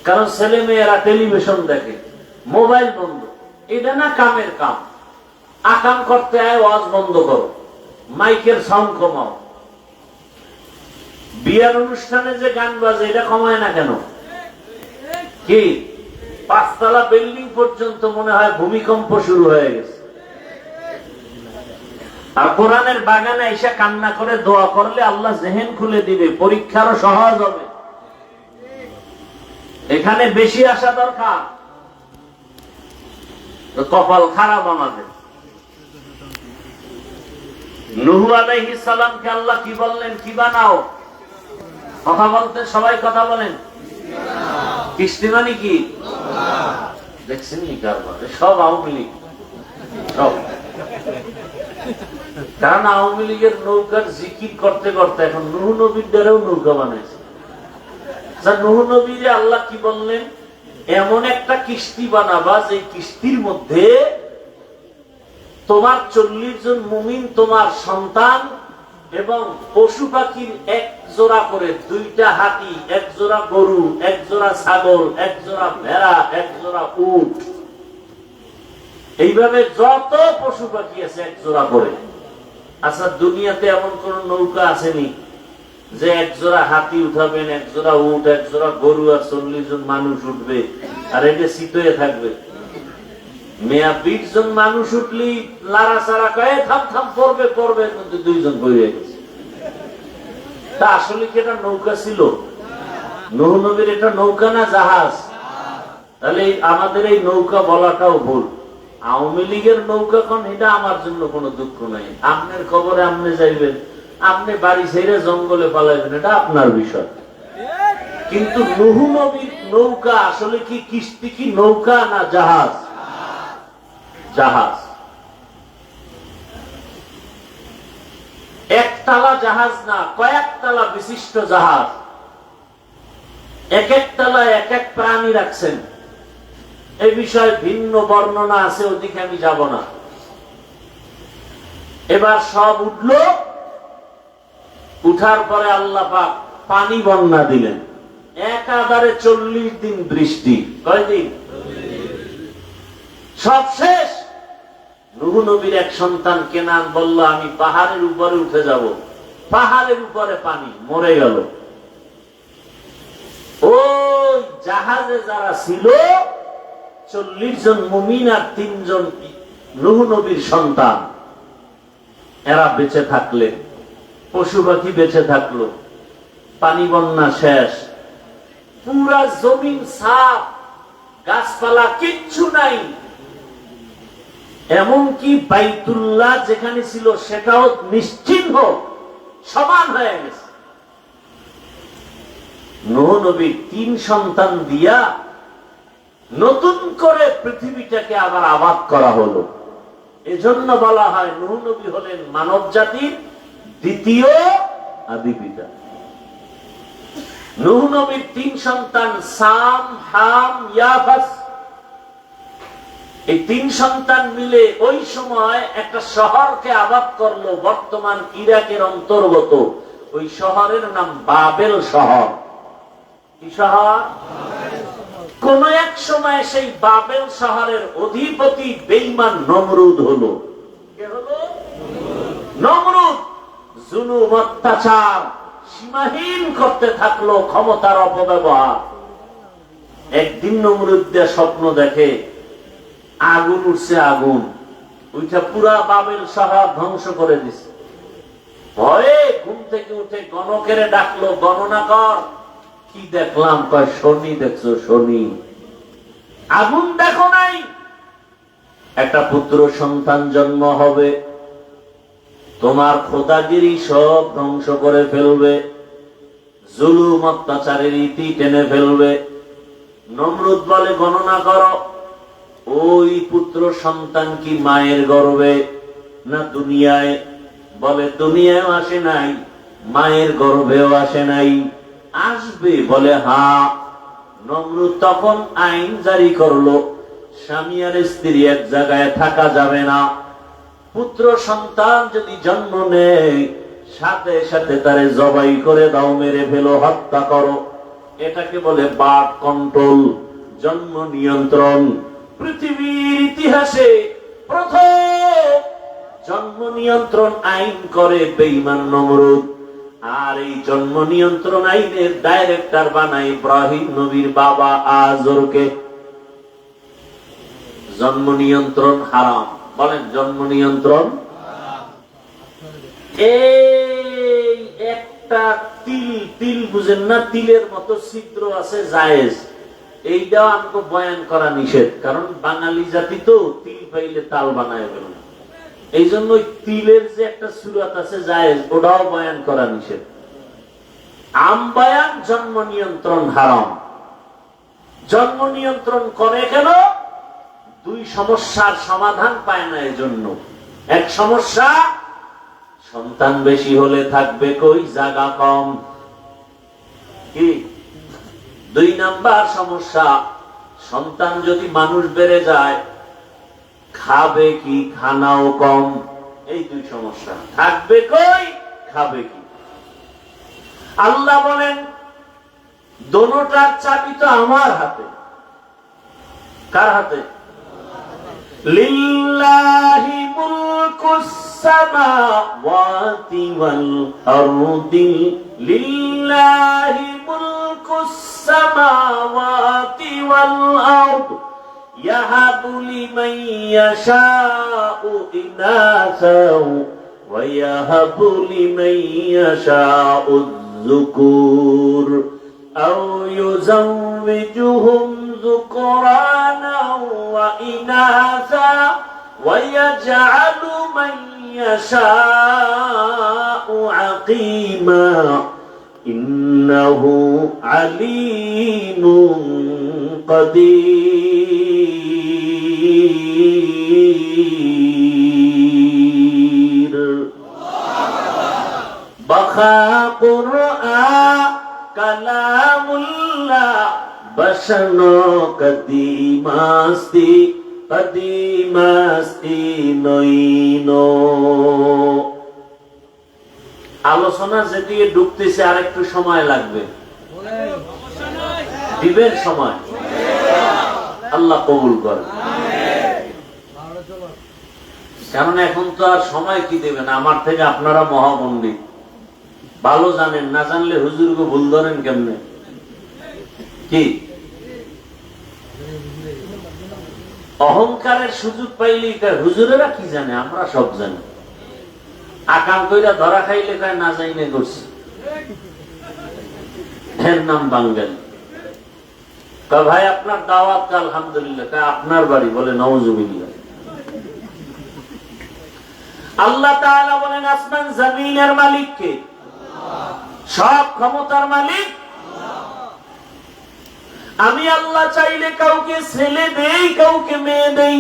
কারণ ছেলে মেয়েরা টেলিভিশন দেখে, মোবাইল বন্ধ। এটা না কামের কাম। আকাম করতে হয়, ওয়াজ বন্ধ করো, মাইকের সাউন্ড কমাও। বিয়ার অনুষ্ঠানে যে গান বাজে এটা কমায় না কেন? কি 5 তলা বিল্ডিং পর্যন্ত মনে হয় ভূমিকম্প শুরু হয়ে গেছে। আর কোরআনের বাগানে এসে কান্না করে দোয়া করলে আল্লাহ জেহেন খুলে দিবে, পরীক্ষারও সহজ হবে। এখানে বেশি আসা দরকার। কপাল খারাপ আমাদের। নূহ আলাইহিস সালামকে আল্লাহ কি বললেন? কি বানাও? কথা বলতে সবাই কথা বলেন। কিস্তি মানে কি? দেখছেন নি কারবার সব আওয়ামী লীগ, সব। কারণ আওয়ামী লীগের নৌকার জিকির করতে করতে এখন নূহ নবীর দ্বারাও নৌকা বানাইছে। নূহ নবীরে আল্লাহ কি বললেন? এমন একটা কিস্তি বানাবা যে কিস্তির মধ্যে তোমার 40 জন মুমিন, তোমার সন্তান এবং পশু পাখির 1 জোড়া করে, 2টা হাতি, 1 জোড়া গরু, 1 জোড়া ছাগল, 1 জোড়া ভেড়া, 1 জোড়া উট, এইভাবে যত পশু পাখি আছে 1 জোড়া করে। আচ্ছা, দুনিয়াতে এমন কোন নৌকা আসেনি যে 1 জোড়া হাতি উঠাবেন, 1 জোড়া উট, 1 জোড়া গরু আর 40 জন মানুষ উঠবে আর এটা শীতয়ে থাকবে? মেয়া 20 জন মানুষ উঠলি লারা সারা কয়ে থাম থাম পড়বে পড়বে, কিন্তু 2 জন পড়ে গেছে। তা আসলে কি এটা নৌকা ছিল? নূহ নবীর এটা নৌকা না জাহাজ? তাহলে আমাদের এই নৌকা বলাটাও ভুল। আওয়ামী লীগের নৌকা কোন, এটা আমার জন্য কোনো দুঃখ নাই। আপনার খবরে আপনি যাইবেন, আপনি বাড়ি ছেড়ে জঙ্গলে পালাইবেন, এটা আপনার বিষয়। কিন্তু নূহ নবীর নৌকা আসলে কি কিস্তি, কি নৌকা না জাহাজ? জাহাজ। একতলা জাহাজ না, কয়েকতলা বিশিষ্ট জাহাজ। এক এক তলায় এক এক প্রাণী রাখছেন। এই বিষয়ে ভিন্ন বর্ণনা আছে, ওদিকে আমি যাব না। এবার সব উঠলো, উঠার পরে আল্লাহ পাক পানি বন্যা দিলেন। একাধারে 40 দিন বৃষ্টি। কয়দিন? সব শেষ। নূহ নবীর এক সন্তান কেনান বলল, আমি পাহাড়ের উপরে উঠে যাব। পাহাড়ের উপরে পানি, মরে গেল। ওই জাহাজে যারা ছিল 40 জন মুমিন আর 3 জন নূহ নবীর সন্তান, এরা বেঁচে থাকলেন। পশু পাখি বেঁচে থাকলো। পানি বন্যা শেষ। পুরা জমিন সাফ, গাছপালা কিচ্ছু নাই। এমনকি বাইতুল্লাহ যেখানে ছিল সেটাও নিশ্চিহ্ন, সমান হয়ে গেছে। নূহ নবীর 3 সন্তান দিয়া নতুন করে পৃথিবীটাকে আবার আবাদ করা হলো। এজন্য বলা হয় নূহ নবী হলেন মানব জাতির দ্বিতীয় আদি পিতা। নূহ নবীর 3 সন্তান সাম, হাম, ইয়াফাস। এই 3 সন্তান মিলে ওই সময় একটা শহরকে আবাদ করলো, বর্তমান ইরাকের অন্তর্গত। ওই শহরের নাম বাবেল শহর। কি শহর? কোন এক সময় সেই বাবেল শহরের অধিপতি বেঈমান নমরুদ হলো। কে হলো? নমরুদ। জুলুম, অত্যাচার সীমাহীন করতে থাকলো, ক্ষমতার অপব্যবহার। একদিন নমরুদ দিয়ে স্বপ্ন দেখে আগুন উঠছে, আগুন ওইটা পুরা বাবেল শহর ধ্বংস করে দিছে। ভয়ে ঘুম থেকে উঠে গণকের ডাকলো, গণনা কর। কি দেখলাম? কয় শনি দেখছো? শনি। আগুন দেখো নাই? একটা পুত্র সন্তান জন্ম হবে, তোমার খোদাগিরি সব ধ্বংস করে ফেলবে, জুলুম অত্যাচারের ইতি টেনে ফেলবে। নমরুদ বলে, গণনা করো। ওই পুত্র সন্তান কি মায়ের গর্ভে না দুনিয়ায়? বলে দুনিয়ায় আসে নাই, মায়ের গর্ভেও আসে নাই, আসবে। বলে হ্যাঁ। নমরুদ তখন আইন জারি করলো, স্বামী আর স্ত্রী এক জায়গায় থাকা যাবে না। পুত্র সন্তান যদি জন্ম নেয়, সাথে সাথে তারে জবাই করে দাও, মেরে ফেলো, হত্যা করো। এটাকে বলে বার্থ কন্ট্রোল, জন্ম নিয়ন্ত্রণ। পৃথিবীর ইতিহাসে প্রথম জন্ম নিয়ন্ত্রণ আইন করে বেঈমান নমরুদ। আর এই জন্ম নিয়ন্ত্রণ আইনের ডাইরেক্টর বানায় ইব্রাহিম নবীর বাবা আজরকে। জন্ম নিয়ন্ত্রণ হারাম, বলেন জন্ম নিয়ন্ত্রণ। এই একটা তিল বুঝেন না, তিলের মতো ছিদ্র আছে জায়েজ, এইটাও আমাকে বয়ান করা নিষেধ। কারণ বাঙালি জাতি তো তিল পাইলে তাল বানায় গেল, এই জন্য তিলের যে একটা সুরাত আছে জায়েজ, ওটাও বয়ান করা নিষেধ। আমবায়ান জন্ম নিয়ন্ত্রণ হারাম। জন্ম নিয়ন্ত্রণ করে কেন? দুই সমস্যার সমাধান পায় না এজন্য। এক সমস্যা, সন্তান বেশি হলে থাকবে কই, জায়গা কম। কি? দুই নাম্বার সমস্যা, সন্তান যদি মানুষ বেড়ে যায় খাবে কি, খানাও কম। এই দুই সমস্যা, থাকবে কই, খাবে কি। আল্লাহ বলেন দোনোটার চাবি তো আমার হাতে। কার হাতে? লিল্লাহি মুলকুস সামাওয়াতি ওয়াল আরদি, লিল্লাহি মুলকুস সামাওয়াতি ওয়াল আরদি ইয়াহাবু লিমান ইয়াশাউ ইনাসাও ওয়া ইয়াহাবু লিমান ইয়াশাউ যুকুর আও ইউযাওবিজুহুম যুকরানা ওয়া ইনাসা ওয়া ইয়াজআলু মান ইয়াশাউ আকিমা ইন্নাহু আলীমুন কাদির। বাখা কুরআন কালামুল্লাহ বশনো কদিমাস্তি কদিমাস্তি নইনো। আলোচনা যেদিকে ঢুকতেছে আর একটু সময় লাগবে, দিবেন সময়, আল্লাহ কবুল করে। কারণ এখন তো আর সময় কি দেবেন, আমার থেকে আপনারা মহাপণ্ডিত, ভালো জানেন, না জানলে হুজুরকে ভুল ধরেন কেমনে। কি অহংকারের সুযোগ পাইলে হুজুরেরা কি জানে, আমরা সব জানি। আকাম কইরা ধরা খাইলে কয় না জাইনে করছে, এর নাম বাঙালি। ভাই আপনার দাওয়াত, আলহামদুলিল্লাহ। আপনার বাড়ি, বলে নাউজুবিল্লাহ। আল্লাহ তাআলা বলেন আসমান জমিনের মালিক কে? সব ক্ষমতার মালিক। আমি আল্লাহ চাইলে কাউকে ছেলে দেই, কাউকে মেয়ে দেই।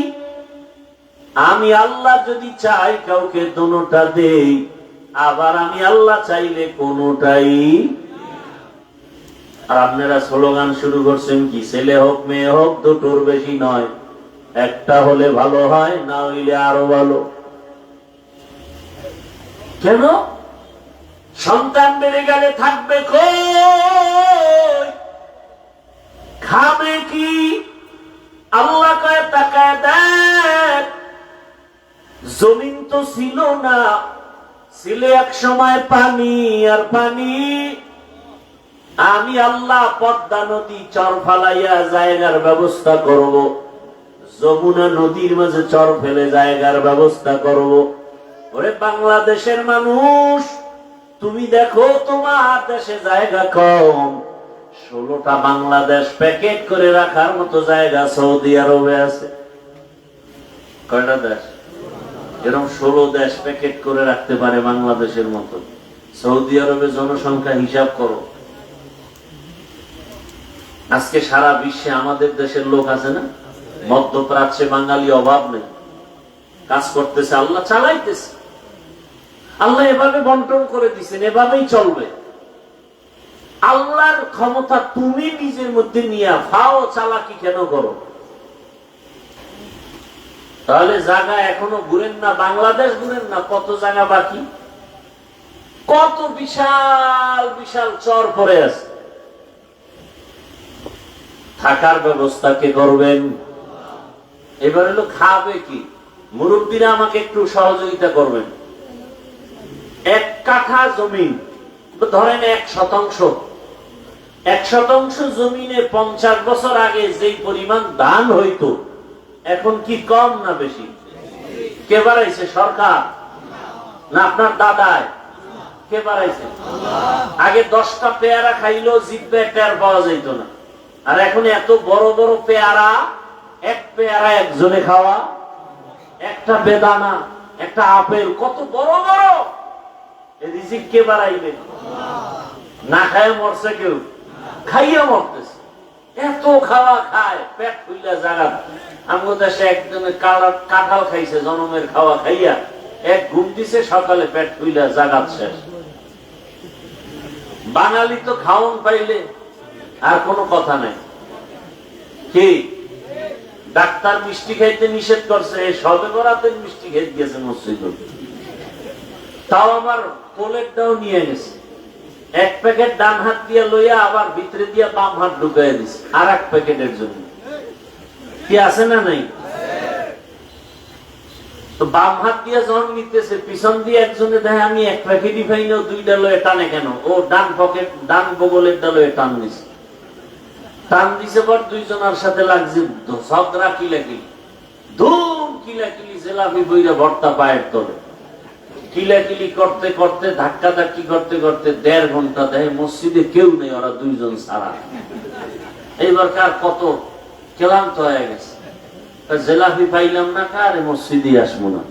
আমি আল্লাহ যদি চাই কাউকে দোনোটা দেই, আবার আমি আল্লাহ চাইলে কোনোটাই। আর আপনারা স্লোগান শুরু করছেন কি, ছেলে হোক মেয়ে হোক দুটোর বেশি নয়, একটা হলে ভালো হয়, না হইলে আরো ভালো। কেন? সন্তান বেড়ে গেলে থাকবে কই, খাবে কি? আল্লাহ কয় তাকায় দেখ, জমিন তো ছিল না, ছিল এক সময় পানি আর পানি। আমি আল্লাহ পদ্মা নদী চর ফালাইয়া জায়গার ব্যবস্থা করব, যমুনা নদীর মাঝে চর ফেলে জায়গার ব্যবস্থা করব। ওরে বাংলাদেশের মানুষ, তুমি দেখো তোমার দেশে জায়গা কম, 16টা বাংলাদেশ প্যাকেট করে রাখার মতো জায়গা সৌদি আরবে আছে। কয়টা দেশ? এরকম 16 দেশ প্যাকেট করে রাখতে পারে বাংলাদেশের মতো। সৌদি আরবে জনসংখ্যা হিসাব করো। আজকে সারা বিশ্বে আমাদের দেশের লোক আছে না? মধ্যপ্রাচ্যে বাঙালি অভাব নেই, কাজ করতেছে, আল্লাহ চালাইতেছে। আল্লাহ এভাবে বন্টন করে দিচ্ছেন, এভাবেই চলবে। আল্লাহর ক্ষমতা তুমি নিজের মধ্যে নিয়ে ফাও চালাকি কেন করো? তাহলে জায়গা এখনো ঘুরেন না, বাংলাদেশ ঘুরেন না, কত জায়গা বাকি, কত বিশাল বিশাল চর পড়ে আছে। থাকার ব্যবস্থা কে করবেন? এবার হলো খাবে কি? মুরব্বীরা আমাকে একটু সহযোগিতা করবেন। 1 কাঠা জমি ধরেন 1 শতাংশ, 1 শতাংশ জমিনে 50 বছর আগে যেই পরিমাণ ধান হইতো এখন কি কম না বেশি? কে বাড়াইছে? সরকার না আপনার দাদায়? কে বাড়াইছে? আগে 10টা পেয়ারা খাইলেও জিভে টের পাওয়া যাইত না, আর এখন এত বড় বড় পেয়ারা, 1 পেয়ারা একজনে খাওয়া, একটা বেদানা, একটা আপেল, কত বড় বড়। রিজিক কে বাড়াইবে? না খায় মরছে কেউ, খাইয়া মরতেছে। এত খাওয়া খায়, পেট ফুইলা জায়গা। আমাদের দেশে একজনে কাঁঠাল খাইছে, জনমের খাওয়া খাইয়া 1 ঘুম দিছে, সকালে পেট ফুইলা জাগাত শেষ। বাঙালি তো খাওন পাইলে আর কোনো কথা নাই। কি ডাক্তার মিষ্টি খাইতে নিষেধ করছে, সবে বরাতে মিষ্টি খাইতে গেছে মসজিদ, তাও আবার পোলেটটাও নিয়ে গেছে। 1 প্যাকেট ডান হাত দিয়ে লইয়া আবার ভিতরে দিয়া বাম হাত ঢুকাই দিছে আর 1 প্যাকেটের জন্য। কি আছে না নাই? তো বাম হাত দিয়ে যখন নিতেছে, পিছন দিয়ে একজনে দেখে আমি 1 প্যাকেটই পাই না, 2টা লয়ে টানে কেন? ও ডান পকেট, ডান বগলের লয়ে টান দিছে। টান দিছে পর 2 জনের সাথে লাগছে ঝগড়া, কিলাকিলি, ধুম কিলাকিলি, জেলাপি বইরা ভর্তা পায়ের তলে। কিলাকিলি করতে করতে, ধাক্কা ধাক্কি করতে করতে 1.5 ঘন্টা দেয় মসজিদে কেউ নেই, ওরা 2 জন ছাড়া। এইবার কার কত ক্লান্ত হয়ে গেছে, জেলাপি পাইলাম না, কারে মসজিদে আসবো না।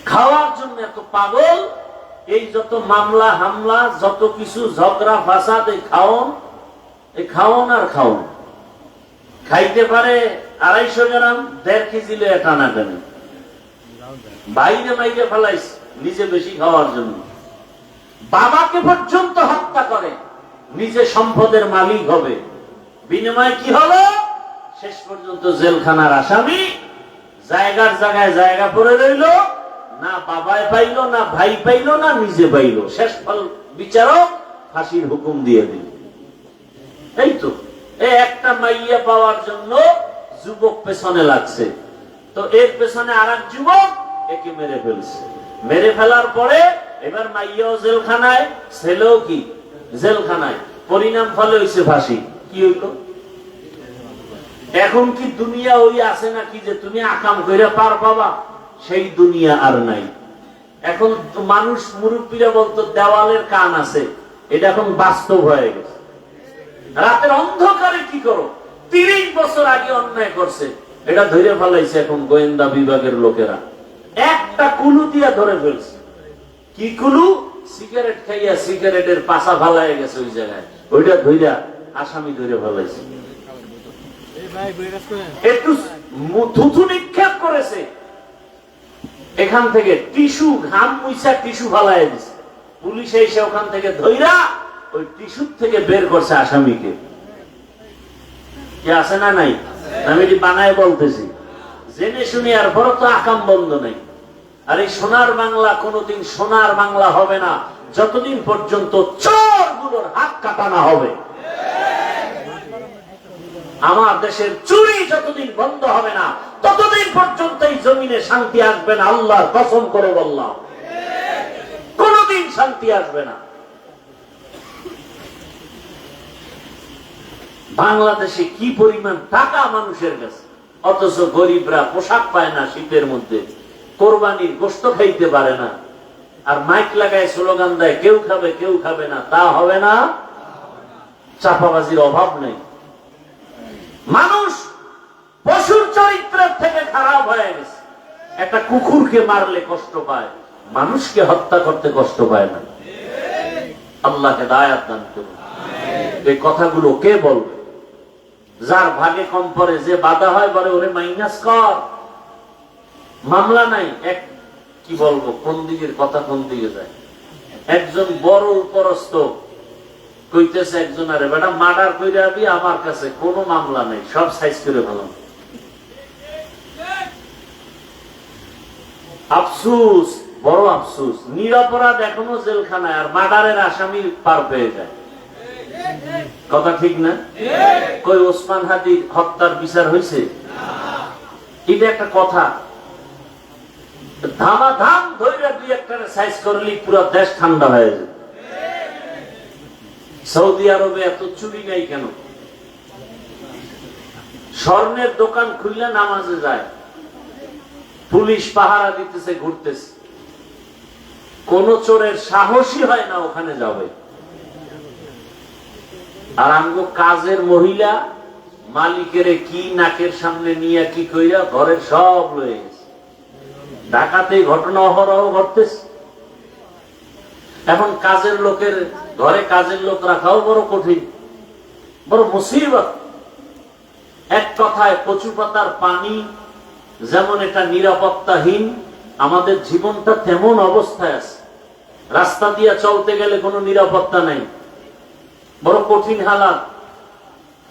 খাওয়ার জন্য এত পাগল। এই যত মামলা হামলা, যত কিছু ঝগড়া ফাসাদ, এই খাওন আর খাওন। খাইতে পারে 250 গ্রাম, 1.5 কেজি লয়ে টানা টানে, বাইরে মাইরে ফেলাইছে নিজে বেশি খাওয়ার জন্য। বাবাকে পর্যন্ত হত্যা করে, নিজে সম্পদের মালিক হবে। বিনিময়ে কি হলো? শেষ পর্যন্ত জেলখানার আসামি, জায়গার জায়গায় জায়গা পড়ে রইল। না বাবায় পাইল, না ভাই পাইল, না নিজে পাইল। শেষ ফল বিচারক ফাঁসির হুকুম দিয়ে দিল। এই তো এই একটা মাইয়া পাওয়ার জন্য যুবক পেছনে লাগছে, তো এর পেছনে আর এক যুবক একে মেরে ফেলছে। মেরে ফেলার পরে এবার মাইয়াও জেলখানায়, ছেলেও কি জেলখানায়। পরিণাম ফলে হয়েছে ফাঁসি। কি হইল? এখন কি দুনিয়া ওই আছে নাকি যে তুমি আকাম কইরা পার পাবা? সেই দুনিয়া আর নাই। এখন মানুষ, মুরব্বীরা বলতো দেওয়ালের কান আছে, এটা এখন বাস্তব হয়ে গেছে। রাতের অন্ধকারে কি করো? 30 বছর আগে অন্যায় করছে, এটা ধরে ফেলাইছে এখন গোয়েন্দা বিভাগের লোকেরা। একটা কুলু দিয়া ধরে ফেলছে। কি কুলু? সিগারেট খাইয়া সিগারেটের পাশা ফালাই গেছে ওই জায়গায়, ওইটা ধইরা আসামি ধরে ফেলাইছে। একটু থুথু নিক্ষেপ করেছে, এখান থেকে টিস্যু, ঘাম মুইছা টিস্যু ফালাই দিছে। পুলিশ এসে ওখান থেকে ধইরা ওই টিস্যু থেকে বের করছে আসামিকে। কি আছে না নাই? আমি এটি বানায় বলতেছি, জেনে শুনি। আর পরে তো আকাম বন্ধ নাই। আর এই সোনার বাংলা কোনোদিন সোনার বাংলা হবে না যতদিন পর্যন্ত চোরগুলোর হাত কাটা না হবে। আমার দেশের চুরি যতদিন বন্ধ হবে না ততদিন পর্যন্ত এই জমিনে শান্তি আসবে না। আল্লাহর কসম করে বললাম, কোনদিন শান্তি আসবে না। বাংলাদেশে কি পরিমাণ টাকা মানুষের কাছে, অথচ গরিবরা পোশাক পায় না শীতের মধ্যে, কোরবানির গোশত খাইতে পারে না। আর মাইক লাগায় স্লোগান দেয় কেউ খাবে কেউ খাবে না। তা হবে না। চাপাবাজির অভাব নেই। মানুষ পশুর চরিত্রের থেকে খারাপ হয়ে গেছে। একটা কুকুরকে মারলে কষ্ট পায়, মানুষকে হত্যা করতে কষ্ট পায় না। আল্লাহকে দায়াত দান করুন। এই কথাগুলো কে বলবে? যার ভাগে কম পড়ে, যে বাধা হয় বলে ওরে মাইনাস কর, মামলা নাই। এক কি বলবো, কোন দিকের কথা কোন দিকে যায়। একজন বড় উপরস্থ কইতেছে একজন, আরে বেটা মার্ডার কইরা আবি, আমার কাছে কোনো মামলা নেই, সব সাইজ করে ফেলাম। আফসুস, বড় আফসুস। নিরপরাধ এখনো জেলখানায়, আর মার্ডারের আসামি পার পেয়ে যায়। কথা ঠিক না? কই ওসমান হাদি হত্যার বিচার হয়েছে? এটা একটা কথা। ধামাধাম ধৈর্য দুই একটা সাইজ করলে পুরো দেশ ঠান্ডা হয়ে যায়। সৌদি আরবে এত চুরি নাই কেন? স্বর্ণের দোকান খুললে নামাজে যায়, পুলিশ পাহারা দিতেছে, ঘুরতেছে, কোন চোরের সাহসী হয় না ওখানে যাবে। আর আমগো কাজের মহিলা মালিকের কি নাকের সামনে নিয়ে কি কইরা ঘরের সব লয়ে গেছে। ঢাকাতে ঘটনা অহরহ ঘটতেছে। এখন কাজের লোকের ঘরে কাজের লোক রাখাও বড় কঠিন, বড় মুসিবত। এক কথায় কচু পাতার পানি যেমন এটা নিরাপত্তাহীন, আমাদের জীবনটা তেমন অবস্থায় আছে। রাস্তা দিয়ে চলতে গেলে কোনো নিরাপত্তা নাই, বড় কঠিন হালাত।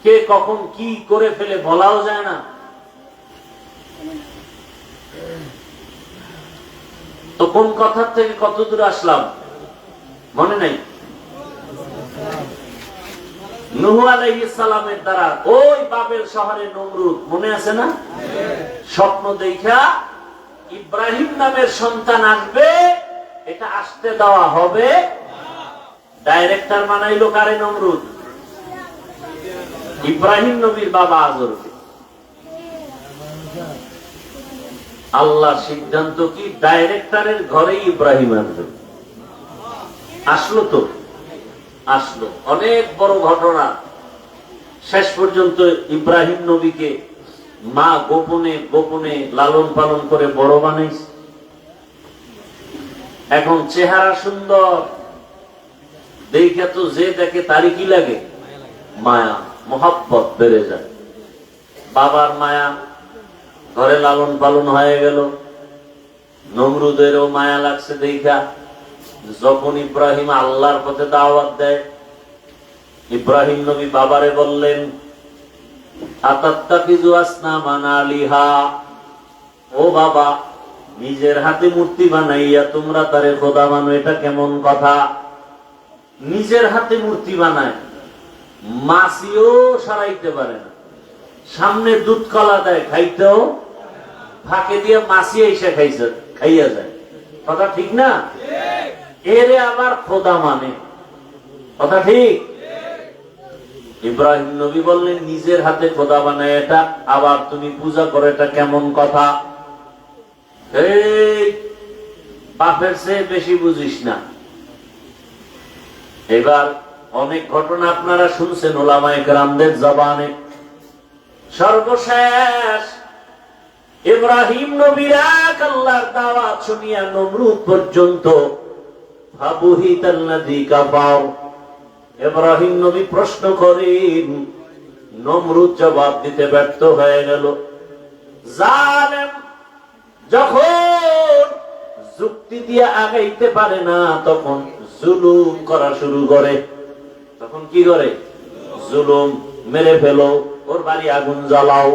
কে কখন কি করে ফেলে বলাও যায় না। তো কোন কথার থেকে কত দূর আসলাম মনে নাই? নূহ আলাইহিস সালামের দ্বারা ওই বাবেল শহরে নমরুদ, মনে আছে না? স্বপ্ন দেখা ইব্রাহিম নামের সন্তান আসবে, এটা আসতে দেওয়া হবে। ডাইরেক্টর বানাইলো কারে? নমরুদ, ইব্রাহিম নবীর বাবা আজরকে। আল্লাহ সিদ্ধান্ত কি ডাইরেক্টরের ঘরে ইব্রাহিম আসবে। আসলো তো আসলো, অনেক বড় ঘটনা। শেষ পর্যন্ত ইব্রাহিম নবীকে মা গোপনে গোপনে লালন পালন করে বড় বানাইছে। এখন চেহারা সুন্দর, দেখে তো যে দেখে তারই কি লাগে? মায়া, মোহাব্বত বেড়ে যায়। বাবার মায়া, ঘরে লালন পালন হয়ে গেল। নমরুদেরও মায়া লাগছে দেখা। যখন ইব্রাহিম আল্লাহর পথে দাওয়াত দেয়, ইব্রাহিম নবী বাবারে বললেন, আতাত্তাকিযু আসনামান আলিহা, ও বাবা, নিজের হাতে মূর্তি বানাইয়া তোমরা তারে খোদা মানো, এটা কেমন কথা? নিজের হাতে মূর্তি বানায়, মাছিও সরাইতে পারে না। সামনে দুধ কলা দেয়, খাইতেও ফাঁকে দিয়ে মাছি এসে খাইয়া যায়। কথা ঠিক না? এরে আবার খোদা মানে, কথা ঠিক? ইব্রাহিম নবী বললেন, নিজের হাতে খোদা বানায় এটা আবার তুমি পূজা করো, এটা কেমন কথা? এই বাপের চেয়ে বেশি বুঝিস না। এবার অনেক ঘটনা আপনারা শুনছেন ওলামায়ে কেরামদের জবানে। সর্বশেষ ইব্রাহিম নবীর এক আল্লাহর দাওয়াত শুনিয়া নমরুদ পর্যন্ত ফাবুহিতাল্লাযী কাফার। ইব্রাহিম নবী প্রশ্ন করেন, নমরুদ জবাব দিতে ব্যর্থ হয়ে গেল। জালেম যখন যুক্তি দিয়ে আগাইতে পারে না, তখন জুলুম করা শুরু করে। তখন কি করে? জুলুম, মেরে ফেলো, ওর বাড়ি আগুন জ্বালাও,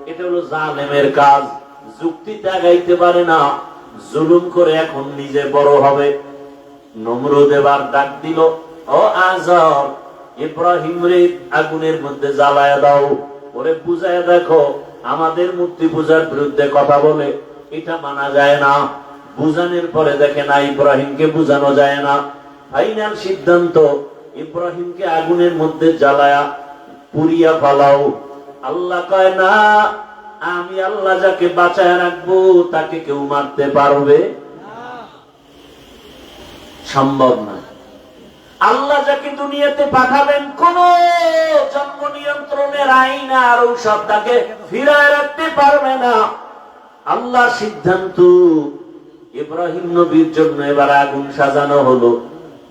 এটা হলো জালেমের কাজ। যুক্তিতে আগাইতে পারে না, জুলুম করে এখন নিজে বড় হবে। নমরুদ এবার ডাক দিল, ও আজর, ইব্রাহিম রে আগুনের মধ্যে জ্বালায়া দাও, ওরে বুঝায় দেখো, আমাদের মূর্তি পূজার বিরুদ্ধে কথা বলে, এটা মানা যায় না। বুঝানোর পরে দেখে না ইব্রাহিমকে বুঝানো যায় না। ফাইনাল সিদ্ধান্ত, ইব্রাহিমকে আগুনের মধ্যে জ্বালায়া পুড়িয়া ফেলাও। আল্লাহ কয় না, আমি আল্লাহ যাকে বাঁচায় রাখবো তাকে কেউ মারতে পারবে? সম্ভব না। আল্লাহ যাকে দুনিয়াতে পাঠাবেন, কোন জন্ম নিয়ন্ত্রণের আইন আর ঔষধ তাকে ফিরায় রাখতে পারবে না। আল্লাহ সিদ্ধান্ত, ইব্রাহিম নবীর জন্য এবার আগুন সাজানো হলো।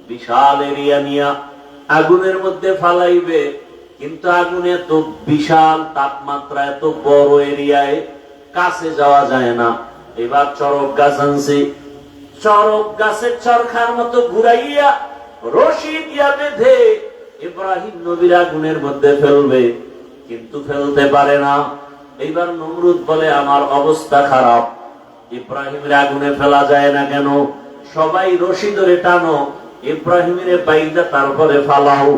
বিশাল এরিয়া নিয়ে আগুনের মধ্যে ফালাইবে, কিন্তু আগুন এত বিশাল, তাপমাত্রা এত বড় এরিয়ায় কাছে যাওয়া যায় না। এবার চরক গাছ আনছে, চরক গাছের চরখার মতো ঘুরাইয়া রশি দিয়া বেঁধে ইব্রাহিম নবীর আগুনের মধ্যে ফেলবে, কিন্তু ফেলতে পারে না। এইবার নমরুদ বলে, আমার অবস্থা খারাপ, ইব্রাহিমের আগুনে ফেলা যায় না কেন? সবাই রশি ধরে টানো, ইব্রাহিমের বাইদা তারপরে ফালাও।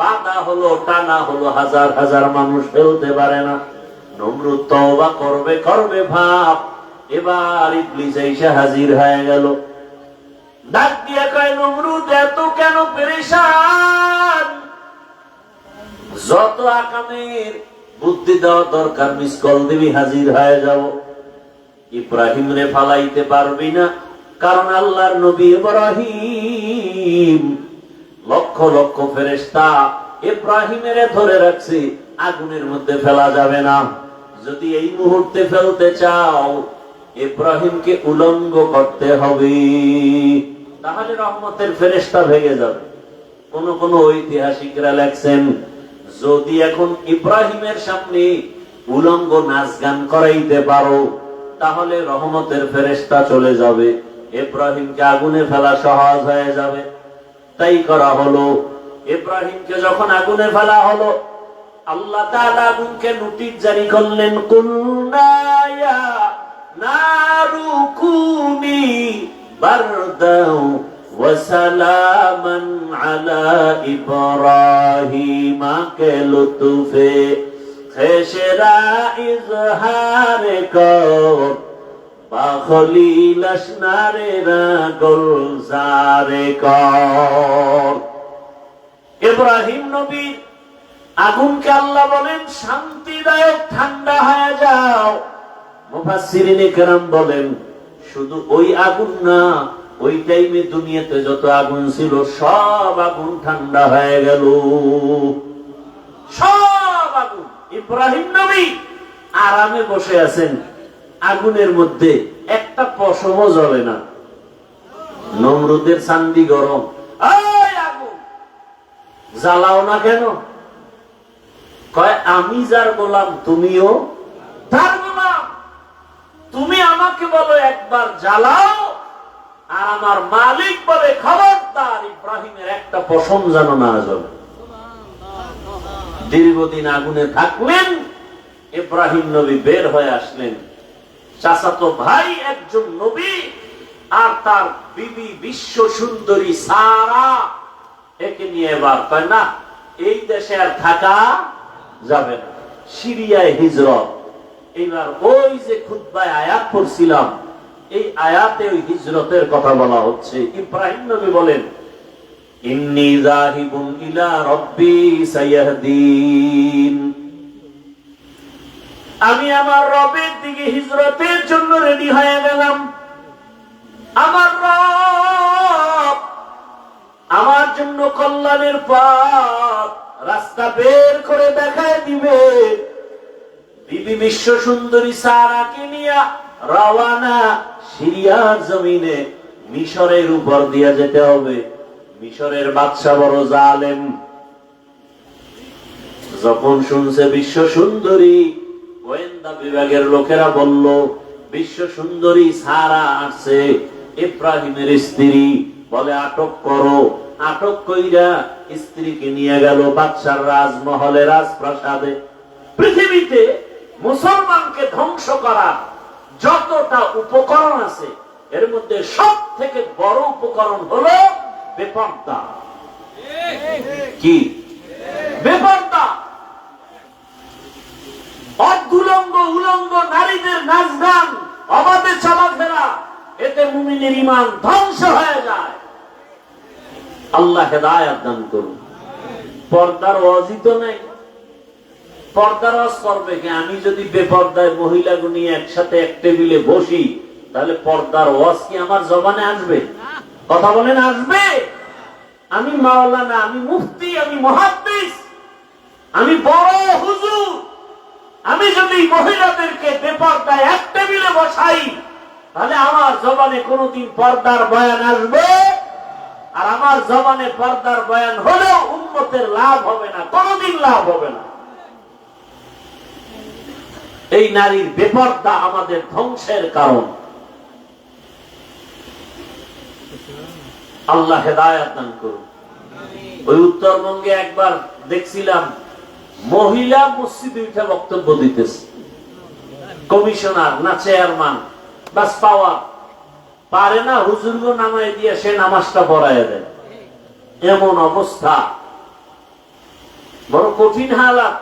বাধা হলো, টানা হলো, হাজার হাজার মানুষ ফেলতে পারে না। নমরুদ তওবা করবে করবে ভাব, এবার ইবলিস এসে হাজির হয়ে গেল। ডাক দিয়ে কয়, নমরুদ এত কেন পেরেশান? যত আকামের বুদ্ধি দেওয়া দরকার মিস কল দিবি, হাজির হয়ে যাব। ইব্রাহিম রে ফালাইতে পারবি না, কারণ আল্লাহর নবী ইব্রাহিম লক্ষ লক্ষ ফেরেশতা ইব্রাহিমের ধরে রাখছে, আগুনের মধ্যে ফেলা যাবে না। যদি এই মুহূর্তে ফেলতে চাও, ইব্রাহিমকে উলঙ্গ করতে হবে, তাহলে রহমতের ফেরেশতা ভেঙে যাবে। কোন কোন ঐতিহাসিকরা লেখছেন, যদি এখন ইব্রাহিমের সামনে উলঙ্গ নাচ গান করাইতে পারো, তাহলে রহমতের ফেরেশতা চলে যাবে, ইব্রাহিমকে আগুনে ফেলা সহজ হয়ে যাবে। তাই করা হলো। ইব্রাহিমকে যখন আগুনে ফেলা হলো, আল্লাহ তাআলা আগুনকে নোটিশ জারি করলেন, কুল্না ইয়া নারু কুনি বারদাও ওয়া সালামান আলা ইব্রাহিম, কে লুতুফে খেশরা ইজহার কর বাখলিল আসনারে গুলজারে কর। ইব্রাহিম নবী আগুনকে আল্লাহ বলেন শান্তিদায়ক, ঠান্ডা হয়ে যাও। মুফাসসিরিনে কেরাম বলেন, শুধু ওই আগুন না, ওই টাইমে দুনিয়াতে যত আগুন ছিল সব আগুন ঠান্ডা হয়ে গেল, সব আগুন। ইব্রাহিম নবী আরামে বসে আছেন, আগুনের মধ্যে একটা পশমও জ্বলে না। নমরুদের চান্দি গরম, এই আগুন জ্বালাও না কেন? কয়, আমি যার গোলাম তুমিও তার গোলাম। তুমি আমাকে বলো একবার জ্বালাও, আর আমার মালিক বলে খবরদার ইব্রাহিমের একটা পশম যেন না জ্বলে। দীর্ঘদিন আগুনে থাকলেন, ইব্রাহিম নবী বের হয়ে আসলেন। চাচাতো ভাই একজন নবী, আর তার বিবি বিশ্ব সুন্দরী সারা, একে নিয়ে এবার কয় না, এই দেশে আর থাকা যাবে না, সিরিয়ায় হিজরত। এইবার ওই যে খুতবায় আয়াত পড়ছিলাম, এই আয়াতে ওই হিজরতের কথা বলা হচ্ছে। ইব্রাহিম নবী বলেন, ইন্নী যাহিবুন ইলা রাব্বি সায়াহদিন, আমি আমার রবের দিকে হিজরতের জন্য রেডি হয়ে গেলাম। আমার রব আমার জন্য কল্যাণের পথ রাস্তা বের করে দেখায় দিবে। বিবি বিশ্ব সুন্দরী সারাকে নিয়ে রওয়ানা, সিরিয়ার জমিনে মিশরের উপর দিয়ে যেতে হবে। মিশরের বাদশা বড় জালেম। যখন শুনছে বিশ্ব সুন্দরী, গোয়েন্দা বিভাগের লোকেরা বলল, বিশ্ব সুন্দরী সারা আসছে, ইব্রাহিমের স্ত্রী, বলে আটক করো। আটক কইরা স্ত্রীকে নিয়ে গেল বাদশার রাজমহলে, রাজপ্রাসাদে। পৃথিবীতে মুসলমানকে ধ্বংস করা যতটা উপকরণ আছে, এর মধ্যে সব থেকে বড় উপকরণ হলো বেপর্দা। কি বেপর্দা? অর্ধুলঙ্গ উলঙ্গ নারীদের নাচ গান, অবাধে চলাফেরা, এতে মুমিনের ঈমান ধ্বংস হয়ে যায়। আল্লাহ হেদায়েত দান করুন। পর্দার ওয়াজি তো নাই, পর্দার ওয়াজ করবে কি? আমি যদি বেপর্দায় মহিলাগুলো নিয়ে একসাথে এক টেবিলে বসি, তাহলে পর্দার ওয়াজ কি আমার জবানে আসবে? কথা বলেন, আসবে? আমি মাওলানা, আমি মুফতি, আমি মুহাদ্দিস, আমি বড় হুজুর, আমি যদি মহিলাদেরকে বেপর্দায় এক টেবিলে বসাই, তাহলে আমার জবানে কোনদিন পর্দার বয়ান আসবে? আর আমার জবানে পর্দার বয়ান হলেও উম্মতের লাভ হবে না, কোনদিন লাভ হবে না। এই নারীর বেপর্দা আমাদের ধ্বংসের কারণ। আল্লাহ হেদায়েত দান করুন। ওই উত্তরবঙ্গে একবার দেখছিলাম, মহিলা মসজিদে উঠে বক্তব্য দিতেছে, কমিশনার না চেয়ারম্যান, বাস পাওয়ার পারে না, হুজুরগো নামায় দিয়ে সে নামাজটা পড়ায় দেয়। এমন অবস্থা। বড় কঠিন হালাত।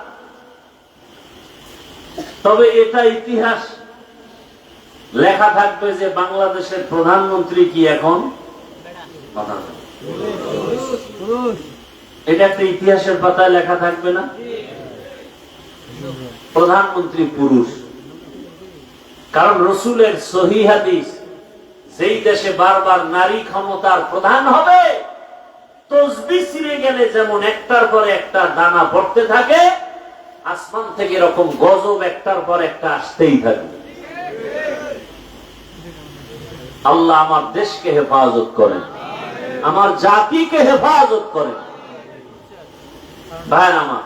তবে এটা ইতিহাস লেখা থাকবে যে বাংলাদেশের প্রধানমন্ত্রী কি এখন, এটা একটা ইতিহাসের পাতায় লেখা থাকবে না? প্রধানমন্ত্রী পুরুষ। কারণ রসুলের সহিহ হাদিস, যেই দেশে বারবার নারী ক্ষমতার প্রধান হবে, তসবিহ ছিঁড়ে গেলে যেমন একটার পর একটা দানা পড়তে থাকে, আসমান থেকে এরকম গজব একটার পর একটা আসতেই থাকবে। আল্লাহ আমার দেশকে হেফাজত করেন, আমার জাতিকে হেফাজত করেন। ভাই আমার,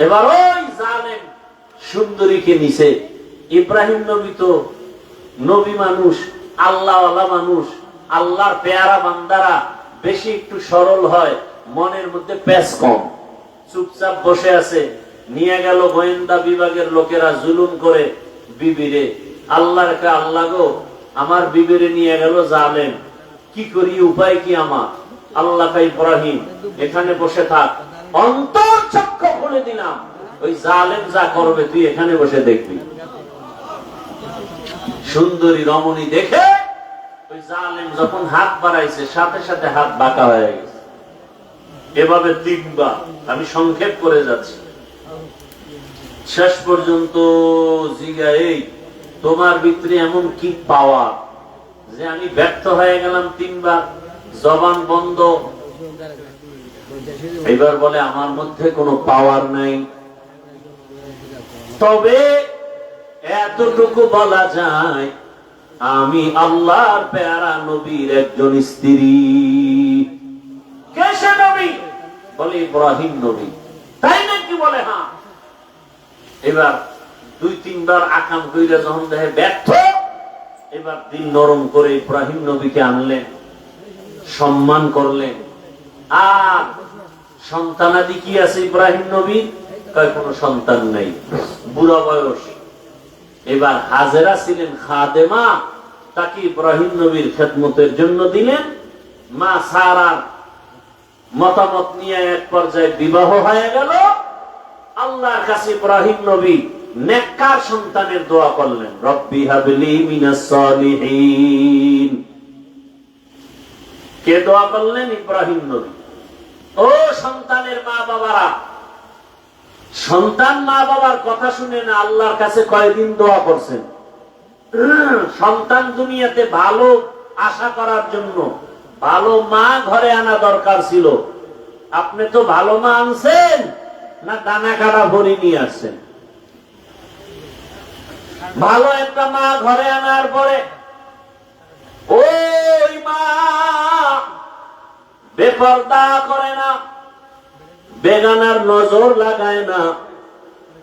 এবার ওই জালেম সুন্দরীকে নিছে। ইব্রাহিম নবী তো নবী মানুষ, আল্লাহওয়ালা মানুষ, আল্লাহর পেয়ারা বান্দারা বেশি একটু সরল হয়, মনের মধ্যে পেঁচ কম, চুপচাপ বসে আছে। নিয়ে গেল গোয়েন্দা বিভাগের লোকেরা জুলুম করে বিবিরে। আল্লাহর কা আল্লাহ গো, আমার বিবিরে নিয়ে গেল জালেম, কি করি, উপায় কি আমার? আল্লাহ কা ইব্রাহিম এখানে বসে থাক, অন্তর চক্ষু খুলে দিলাম, ওই জালেম যা করবে তুই এখানে বসে দেখবি। সুন্দরী রমণী দেখে ওই জালেম যখন হাত বাড়াইছে, সাথে সাথে হাত বাঁকা হয়ে গেছে। এভাবে 3 বার, আমি সংক্ষেপ করে যাচ্ছি। শেষ পর্যন্ত জিগা, এই তোমার ভিতরে এমন কি পাওয়া যে আমি ব্যর্থ হয়ে গেলাম 3 বার, জবান বন্ধ। এবার বলে আমার মধ্যে কোনো পাওয়ার নাই, তবে এতটুকু বলা যায় আমি আল্লাহর পেয়ারা নবীর একজন স্ত্রী। কে সে নবী? বলে ইব্রাহিম নবী। তাই নাকি? বলে হ্যাঁ। এবার 2-3 বার আকাম কইরা যখন দেখে ব্যর্থ, এবার দিল নরম করে ইব্রাহিম নবীকে আনলেন, সম্মান করলেন। আর সন্তানাদি কি আছে ইব্রাহিম নবী? কয় কোনো সন্তান নেই, বুড়া বয়স। এবার হাজেরা ছিলেন খাদেমা, তাকে ইব্রাহিম নবীর খেদমতের জন্য দিলেন। মা সারার মতামত নিয়ে এক পর্যায়ে বিবাহ হয়ে গেল। আল্লাহর কাছে ইব্রাহিম নবী নেককার সন্তানের দোয়া করলেন, রব্বি হাবলি মিনাস সালিহিন। কে দোয়া করলেন? ইব্রাহিম নবী। ও সন্তানের মা বাবারা, সন্তান মা বাবার কথা শুনে না আল্লাহর কাছে কয়দিন দোয়া করছেন? সন্তান দুনিয়াতে ভালো আশা করার জন্য ভালো মা ঘরে আনা দরকার ছিল। আপনি তো ভালো মা আনছেন না দানা কাটা ভরি নিয়ে আসছেন? ভালো একটা মা ঘরে আনার পরে ওই মা বেপরদা করে না, বেগানার নজর লাগায় না,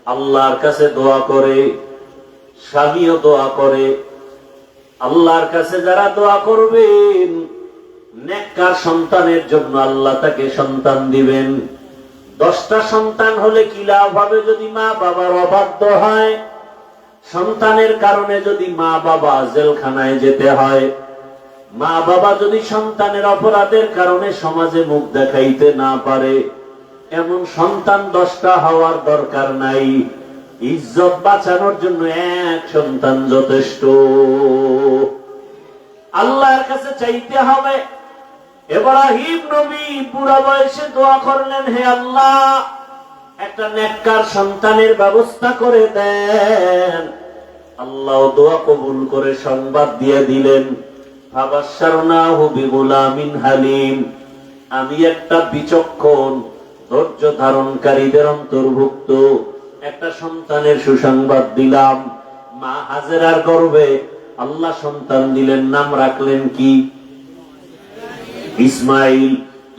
আল্লাহর কাছে দোয়া করে, স্বামীও দোয়া করে। আল্লাহর কাছে যারা দোয়া করবেন নেককার সন্তানের জন্য আল্লাহ তাকে সন্তান দিবেন। 10টা সন্তান হলে কি লাভ হবে যদি মা বাবার অবাধ্য হয়? সন্তানের কারণে যদি মা বাবা জেলখানায় যেতে হয়, মা বাবা যদি সন্তানের অপরাধের কারণে সমাজে মুখ দেখাইতে না পারে, এমন সন্তান 10টা হওয়ার দরকার নাই। ইজ্জত বাঁচানোর জন্য 1 সন্তান যথেষ্ট। আল্লাহর কাছে চাইতে হবে। ইব্রাহিম নবী বুড়া বয়সে দোয়া করলেন, হে আল্লাহ একটা নেককার সন্তানের ব্যবস্থা করে দেন। আল্লাহ দোয়া কবুল করে সংবাদ দিয়ে দিলেন, ফাবাশশারনাহু বিগুলামিন হালিম। আমি একটা বিচক্ষণ ধৈর্য ধারণকারীদের অন্তর্ভুক্ত একটা সন্তানের সুসংবাদ দিলাম। মা হাজেরার গর্ভে আল্লাহ সন্তান দিলেন, নাম রাখলেন কি? ইসমাইল।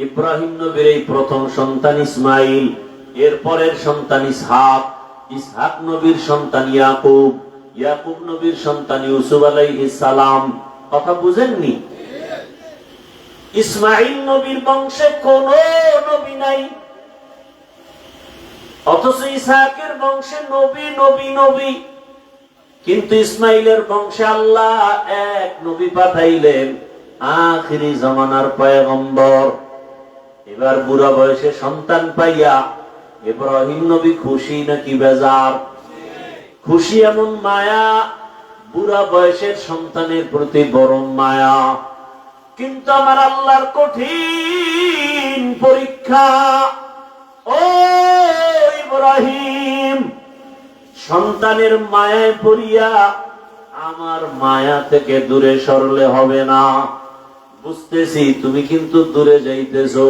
ইব্রাহিম নবীর এই প্রথম সন্তান ইসমাইল, এর পরের সন্তান ইসহাক, ইসহাক নবীর সন্তান ইয়াকুব, ইয়াকুব নবীর সন্তান ইউসুফ আলাইহিস সালাম। কথা বুঝেননি? ইসমাইল নবীর বংশে কোন নবী নাই, অথচ ইসহাকের বংশে নবী নবী নবী। কিন্তু ইসমাইলের বংশে আল্লাহ এক নবী পাঠাইলেন, আখিরি জামানার পয়গম্বর। এবার বুড়া বয়সে সন্তান পাইয়া ইব্রাহিম নবী খুশি নাকি বেজার? খুশি, এমন মায়া, বুড়া বয়সের সন্তানের প্রতি বড় মায়া। কিন্তু আমার আল্লাহর কঠিন পরীক্ষা। ও ইব্রাহিম, সন্তানের মায়ায় পড়িয়া আমার মায়া থেকে দূরে সরলে হবে না। বুঝতেছি তুমি কিন্তু দূরে যাইতেছো।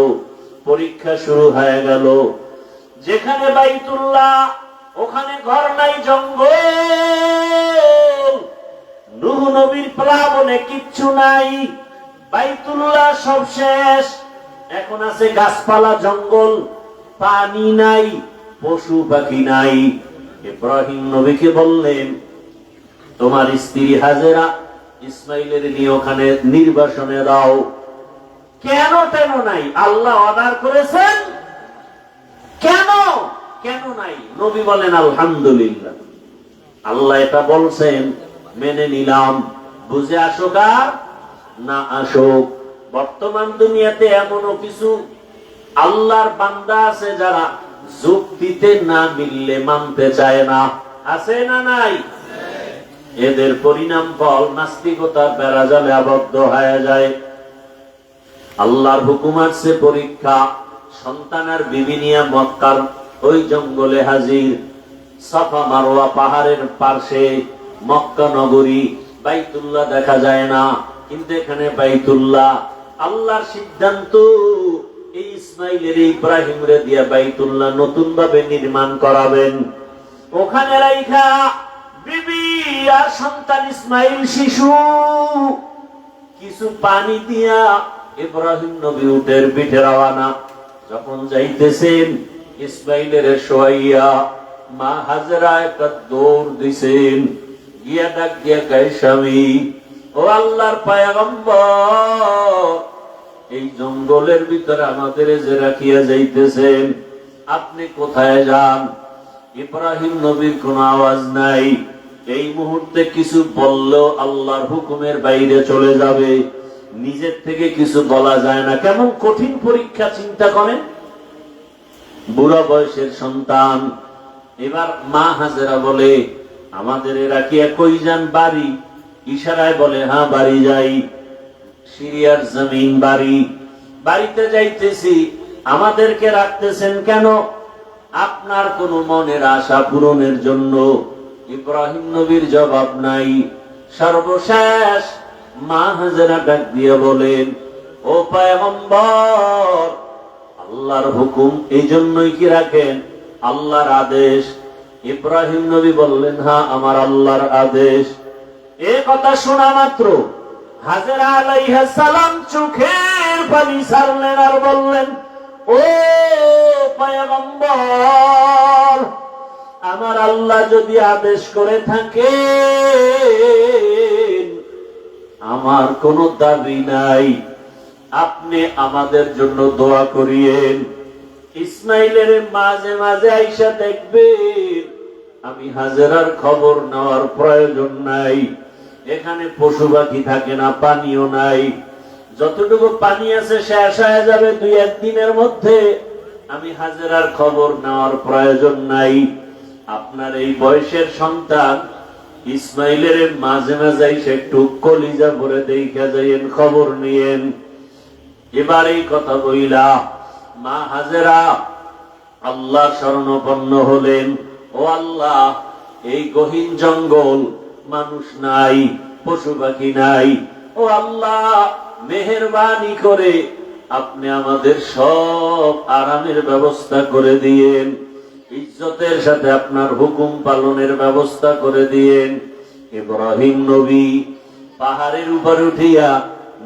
পরীক্ষা শুরু হয়ে গেল। যেখানে বাইতুল্লাহ ওখানে ঘর নাই, জঙ্গল। নূহ নবীর প্লাবনে কিচ্ছু নাই, বাইতুল্লাহ সব শেষ। এখন আছে গাছপালা, জঙ্গল, পানি নাই, পশু পাখি নাই। ইব্রাহিম নবীকে বললেন, তোমার স্ত্রী হাজেরা ইসমাইলের নিয়ে ওখানে নির্বাসনে দাও। কেন কেন নাই? আল্লাহ অর্ডার করেছেন। কেন কেন নাই? নবী বলেন আলহামদুলিল্লাহ, আল্লাহ এটা বলছেন, মেনে নিলাম। বুঝে আসুক আর না আসুক, বর্তমান দুনিয়াতে এমনও কিছু আল্লাহর বান্দা আছে যারা যুক্তিতে না মিললে মানতে চায় না। আছে না নাই? এদের পরিণাম ফল নাস্তিকতার বেড়াজালে আবদ্ধ হয়ে যায়। আল্লাহর হুকুম আসছে পরীক্ষা। সন্তানের বিবি নিয়ে মক্কার ওই জঙ্গলে হাজির। সাফা মারওয়া পাহাড়ের পাশে মক্কা নগরী, বাইতুল্লাহ দেখা যায় না, কিন্তু এখানে বাইতুল্লাহ। আল্লাহর সিদ্ধান্ত, এই ইসমাইলের ইব্রাহিম রে দিয়া বাইতুল্লাহ নতুন ভাবে নির্মাণ করাবেন। ওখানে রাইখা বিবি আর সন্তান ইসমাইল শিশু কিছু পানি দিয়া ইব্রাহিম নবী উটের পিঠে রওয়ানা। যখন যাইতেছেন, ইসমাইলের শোয়াইয়া মা হাজেরা একটা দৌড় দিছেন, গিয়া ডাক দিয়া কয়, স্বামী, ও আল্লাহর পয়গম্বর, এই জঙ্গলের ভিতরে আমাদের যে রাখিয়া যাইতেছেন, আপনি কোথায় যান? ইব্রাহিম নবীর কোন আওয়াজ নাই। এই মুহূর্তে কিছু বললেও আল্লাহর হুকুমের বাইরে চলে যাবে। নিজের থেকে কিছু বলা যায় না। কেমন কঠিন পরীক্ষা, চিন্তা করেন। বুড়া বয়সের সন্তান। এবার মা হাজেরা বলে, আমাদের রাখিয়া কই যান? বাড়ি। ইশারায় বলে, হ্যাঁ বাড়ি যাই। সিরিয়ার জমিন বাড়ি। বাড়িতে যাইতেছি। আমাদেরকে রাখতেছেন কেন? আপনার কোন মনের আশা পূরণের জন্য। ইব্রাহিম নবীর জবাব নাই। সর্বশেষ মা হাজেরা ডাক দিয়ে বলেন, ও পয়গম্বর, আল্লাহর হুকুম এই জন্যই কি রাখেন? আল্লাহর আদেশ। ইব্রাহিম নবী বললেন, হ্যাঁ আমার আল্লাহর আদেশ। এ কথা শোনা মাত্র হাজেরা আলাইহিস সালাম চোখের পানি ছাড়লেন আর বললেন, ও পয়গম্বর, আমার আল্লাহ যদি আদেশ করে থাকে, আমার কোনো দাবি নাই, আপনি আমাদের জন্য দোয়া করিয়েন। ইসমাইলের মাঝে মাঝে আইসা দেখবেন, আমি হাজেরার খবর নেওয়ার প্রয়োজন নাই। এখানে পশু পাখি থাকে না, পানিও নাই। যতটুকু পানি আছে শেষ হয়ে যাবে 2-1 দিনের মধ্যে। আমি হাজেরার খবর নেওয়ার প্রয়োজন নাই। আপনার এই বয়সের সন্তান ইসমাইলের মাঝে মাঝে এসে একটু কলিজা ভরে দেখা যাইয়েন, খবর নিয়েন। এবার এই কথা বইলা মা হাজেরা আল্লাহ শরণাপন্ন হলেন। ও আল্লাহ, এই গহীন জঙ্গল, মানুষ নাই, পশু পাখি নাই। ও আল্লাহ, মেহেরবানি করে আপনি আমাদের সব আরামের ব্যবস্থা করে দিয়েন। ইজ্জতের সাথে আপনার হুকুম পালনের ব্যবস্থা করে দিয়েন। ইব্রাহিম নবী পাহাড়ের উপর উঠিয়া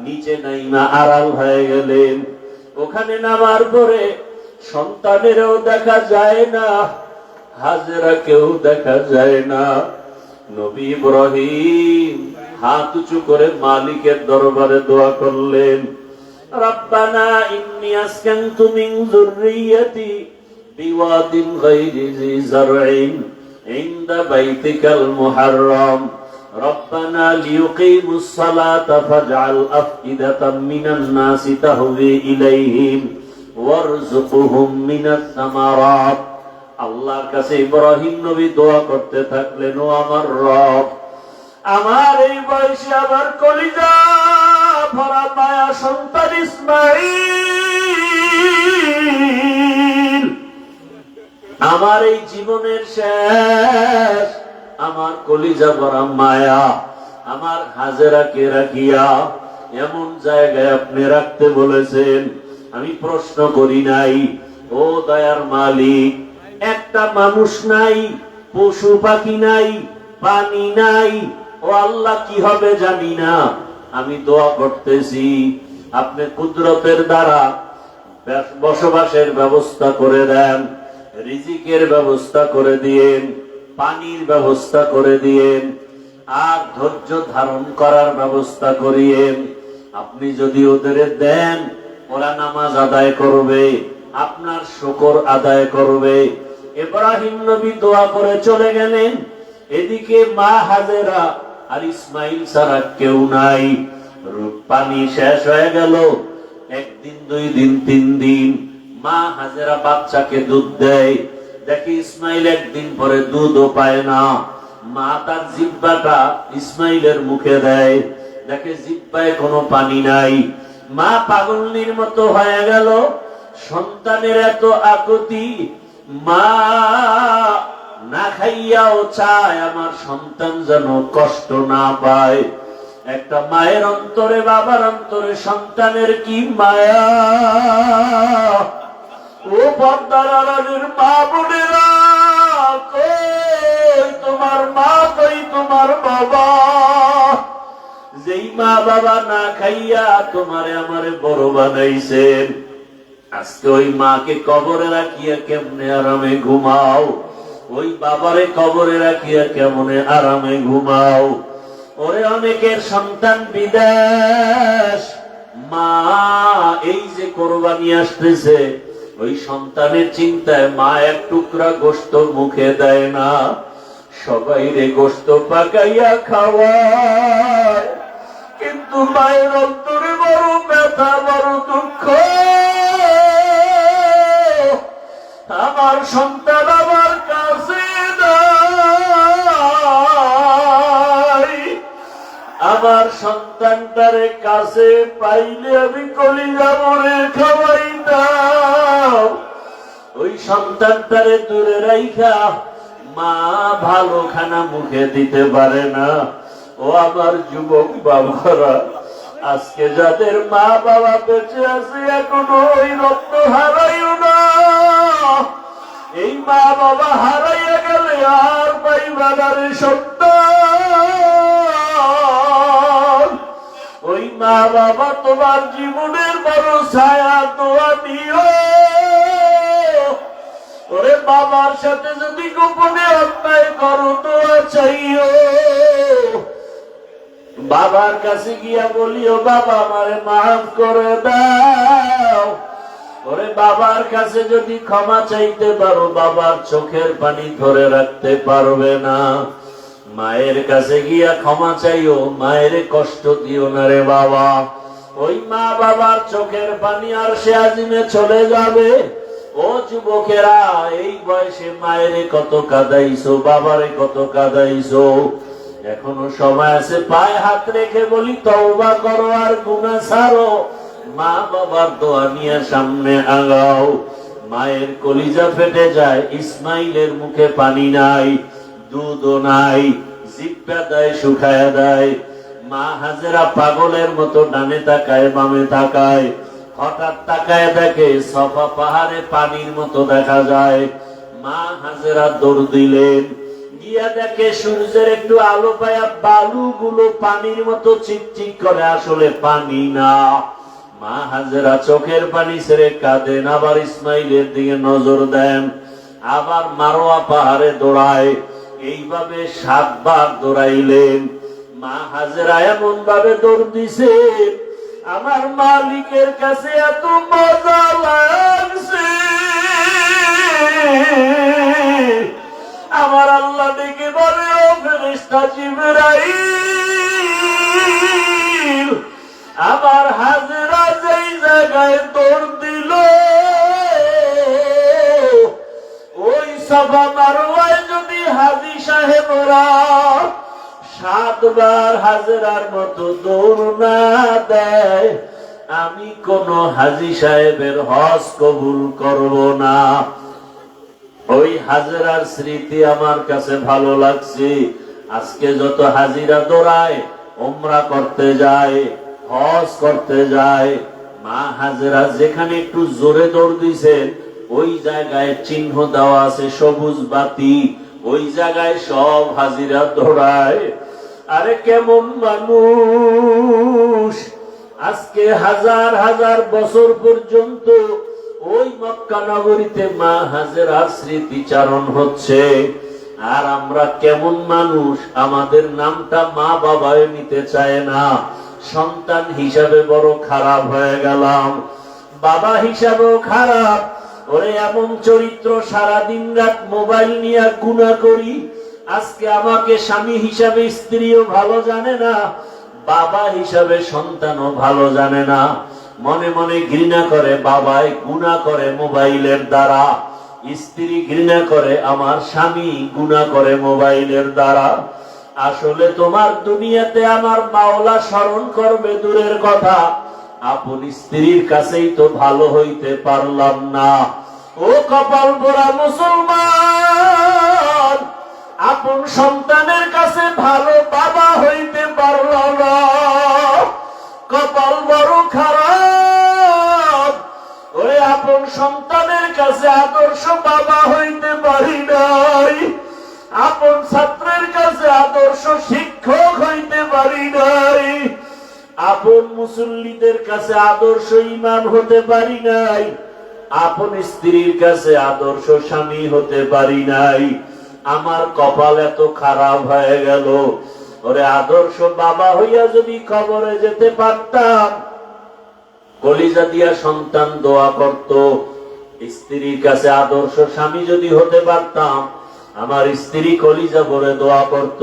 নিচে নাইমা আড়াল হয়ে গেলেন। ওখানে নামার পরে সন্তানেরও দেখা যায় না, হাজেরাকেও দেখা যায় না। নবী ইব্রাহিম হাত উঁচু করে মালিকের দরবারে দোয়া করলেন, রব্বানা ইন্নী আসকানতু মিন যুররিয়্যাতি বিওয়াদিন গায়রি জি যারইন ইনদা বাইতিকাল মুহাররম রব্বানা লিয়ুকিমুস সালাতা ফাজআল আফইদাতাম মিনান নাসি তাহওয়ি ইলাইহিম ওয়ারযুকহুম মিনাস সামারাত। আল্লাহর কাছে ইব্রাহিম নবী দোয়া করতে থাকলেন, ও আমার রব, আমার এই বয়সে আমার কলিজা ভরা মায়া সন্তান ইসমাঈল, আমার এই জীবনের শেষ, আমার কলিজা ভরা মায়া আমার হাজেরাকে রাখিয়া এমন জায়গায় আপনি রাখতে বলেছেন। আমি প্রশ্ন করি নাই, ও দয়ার মালিক, একটা মানুষ নাই, পশু পাখি নাই, পানি নাই, ও আল্লাহ কি হবে জানি না। আমি দোয়া করতেছি আপনি কুদরতের দ্বারা বসবাসের ব্যবস্থা করে দেন, রিজিকের ব্যবস্থা করে দিয়েন, পানির ব্যবস্থা করে দিয়েন, আর ধৈর্য ধারণ করার ব্যবস্থা করিয়েন। আপনি যদি ওদের দেন, ওরা নামাজ আদায় করবে, আপনার শুকর আদায় করবে। ইব্রাহিম নবী দোয়া করে চলে গেলেন। এদিকে মা হাজেরা আর ইসমাইল ছাড়া কেউ নাই। পানি শেষ হয়ে গেল। একদিন, 2 দিন, 3 দিন মা হাজেরা বাচ্চাকে দুধ দেয়। দেখি ইসমাইল একদিন পরে দুধও পায় না। মা তার জিহ্বাটা ইসমাইলের মুখে দেয়, দেখে জিহ্বায় কোনো পানি নাই। মা পাগলনির মতো হয়ে গেল। সন্তানের এত আকুতি, মা না খাইয়াও চায় আমার সন্তান যেন কষ্ট না পায়। একটা মায়ের অন্তরে, বাবার অন্তরে সন্তানের কি মায়া। ও পর্দার আড়ালের মা বোনেরা, কই তোমার মা, কই তোমার বাবা? যেই মা বাবা না খাইয়া তোমারে আমারে বড় বানাইছেন, আজকে ওই মাকে কবরে রাখিয়া কেমনে আরামে ঘুমাও? ওই বাবারে কবরে রাখিয়া কেমনে আরামে ঘুমাও? ওরে অনেকের সন্তান বিদেশ, মা এই যে কোরবানি আসতেছে, ওই সন্তানের চিন্তায় মা এক টুকরা গোশত মুখে দেয় না, সবাই রে গোশত পাকাইয়া খাওয়ায়। কিন্তু মায়ের অন্তরে বড় ব্যথা, বড় দুঃখ, আমার সন্তান আমার কাছে নাই। আমার সন্তানটারে কাছে পাইলে আমি কলিজা ভরে খাওয়াইতাম। ওই সন্তানটারে দূরে রাইখা মা ভালো খানা মুখে দিতে পারে না। ও আমার যুবক বাবারা, আজকে যাদের মা বাবা বেঁচে আছে, এখনো ওই রত্ন হারাইও না। এই মা বাবা হারাইয়া গেলে আর পাইবা না রে সন্তান। ওই মা বাবা তোমার জীবনের বড় ছায়া, দোয়া দিও। ওরে বাবার সাথে যদি গোপনে অন্যায় করো, দোয়া চাইও। বাবার কাছে গিয়া বলিও, বাবা আমারে মাফ করে দাও। ওরে বাবার কাছে যদি ক্ষমা চাইতে পারো, বাবার চোখের পানি ধরে রাখতে পারবে না। মায়ের কাছে গিয়া ক্ষমা চাইও, মায়ের কষ্ট দিও না রে বাবা। ওই মা বাবার চোখের পানি আর সে আজিমে চলে যাবে। ও যুবকেরা, এই বয়সে মায়ের কত কাঁদাইছো, বাবারে কত কাঁদাইছো। এখনো সময় আছে, পায়ে হাত রেখে বলি তওবা করো আর গুনাহ ছাড়ো। মা বাবার দোয়া নিয়ে সামনে আগাও। মায়ের কলিজা ফেটে যায়। ইসমাইলের মুখে পানি নাই, দুধও নাই, জিহ্বা দেয় শুকায়া দেয়। মা হাজেরা পাগলের মতো ডানে তাকায়, বামে তাকায়। হঠাৎ তাকায় দেখে সফা পাহাড়ে পানির মতো দেখা যায়। মা হাজেরা দৌড় দিলেন, গিয়া দেখে সূর্যের একটু আলো পায়া বালুগুলো পানির মতো চিকচিক করে, আসলে পানি না। মা হাজেরা চোখের পানি ছেড়ে কাঁদেন, আবার ইসমাইলের দিকে নজর দেন, আবার মারোয়া পাহাড়ে দৌড়ায়। এইভাবে 7 বার দৌড়াইলেন। মা হাজেরা এমন ভাবে দৌড় দিছে, আমার মালিকের কাছে এত মজা লাগছে। আমার আল্লাহ দেখে বলে, ও ফেরেশতা জিবরাইল, আমার হাজেরা যেই জায়গায় দৌড় দিল, সাফা মারওয়ায় যদি হাজী সাহেবরা 7 বার হাজরার মতো দৌড় না দেয়, আমি কোন হাজী সাহেবের হজ কবুল করব না। ওই হাজরার স্মৃতি আমার কাছে ভালো লাগছে। আজকে যত হাজিরা দৌড়ায়, উমরা করতে যায়, হজ করতে যায়, মা হাজরা যেখানে একটু জোরে দৌড় দিছেন ওই জায়গায় চিহ্ন দেওয়া আছে সবুজ বাতি, ওই জায়গায় সব হাজিরা দৌড়ায়। আরে কেমন মানুষ! আজকে হাজার হাজার বছর পর্যন্ত ওই মক্কা নগরীতে মা হাজেরার স্মৃতিচারণ হচ্ছে। আর আমরা কেমন মানুষ, আমাদের নামটা মা বাবায় নিতে চায় না। সন্তান হিসাবে বড় খারাপ হয়ে গেলাম, বাবা হিসাবেও খারাপ। ওরে এমন চরিত্র, সারা দিন রাত মোবাইল নিয়ে গুনাহ করি। আজকে আমাকে স্বামী হিসাবে স্ত্রীও ভালো জানে না, বাবা হিসাবে সন্তানও ভালো জানে না। মনে মনে ঘৃণা করে বাবাই, গুনাহ করে মোবাইলের দ্বারা। স্ত্রী ঘৃণা করে আমার স্বামী, গুনাহ করে মোবাইলের দ্বারা। আসলে তোমার দুনিয়াতে আমার মাওলা স্মরণ করবে দূরের কথা, আপন স্ত্রীর কাছেই তো ভালো হইতে পারলাম না। ও কপাল পোড়া মুসলমান, আপন সন্তানের কাছে ভালো বাবা হইতে পারল না, কপাল বড় খারাপ। ওই আপন সন্তানের কাছে আদর্শ বাবা হইতে পারি নাই, আপন ছাত্রের কাছে আদর্শ শিক্ষক হইতে পারি নাই, আপন মুসল্লিদের কাছে আদর্শ ইমাম হতে পারি নাই, আপন স্ত্রীর কাছে আদর্শ স্বামী হতে পারি নাই। আমার কপাল এত খারাপ হয়ে গেল। ওরে আদর্শ বাবা হইয়া যদি কবরে যেতে পারতাম, কলিজা দিয়া সন্তান দোয়া করত। স্ত্রীর কাছে আদর্শ স্বামী যদি হতে পারতাম, আমার স্ত্রী কলিজা ভরে দোয়া করত।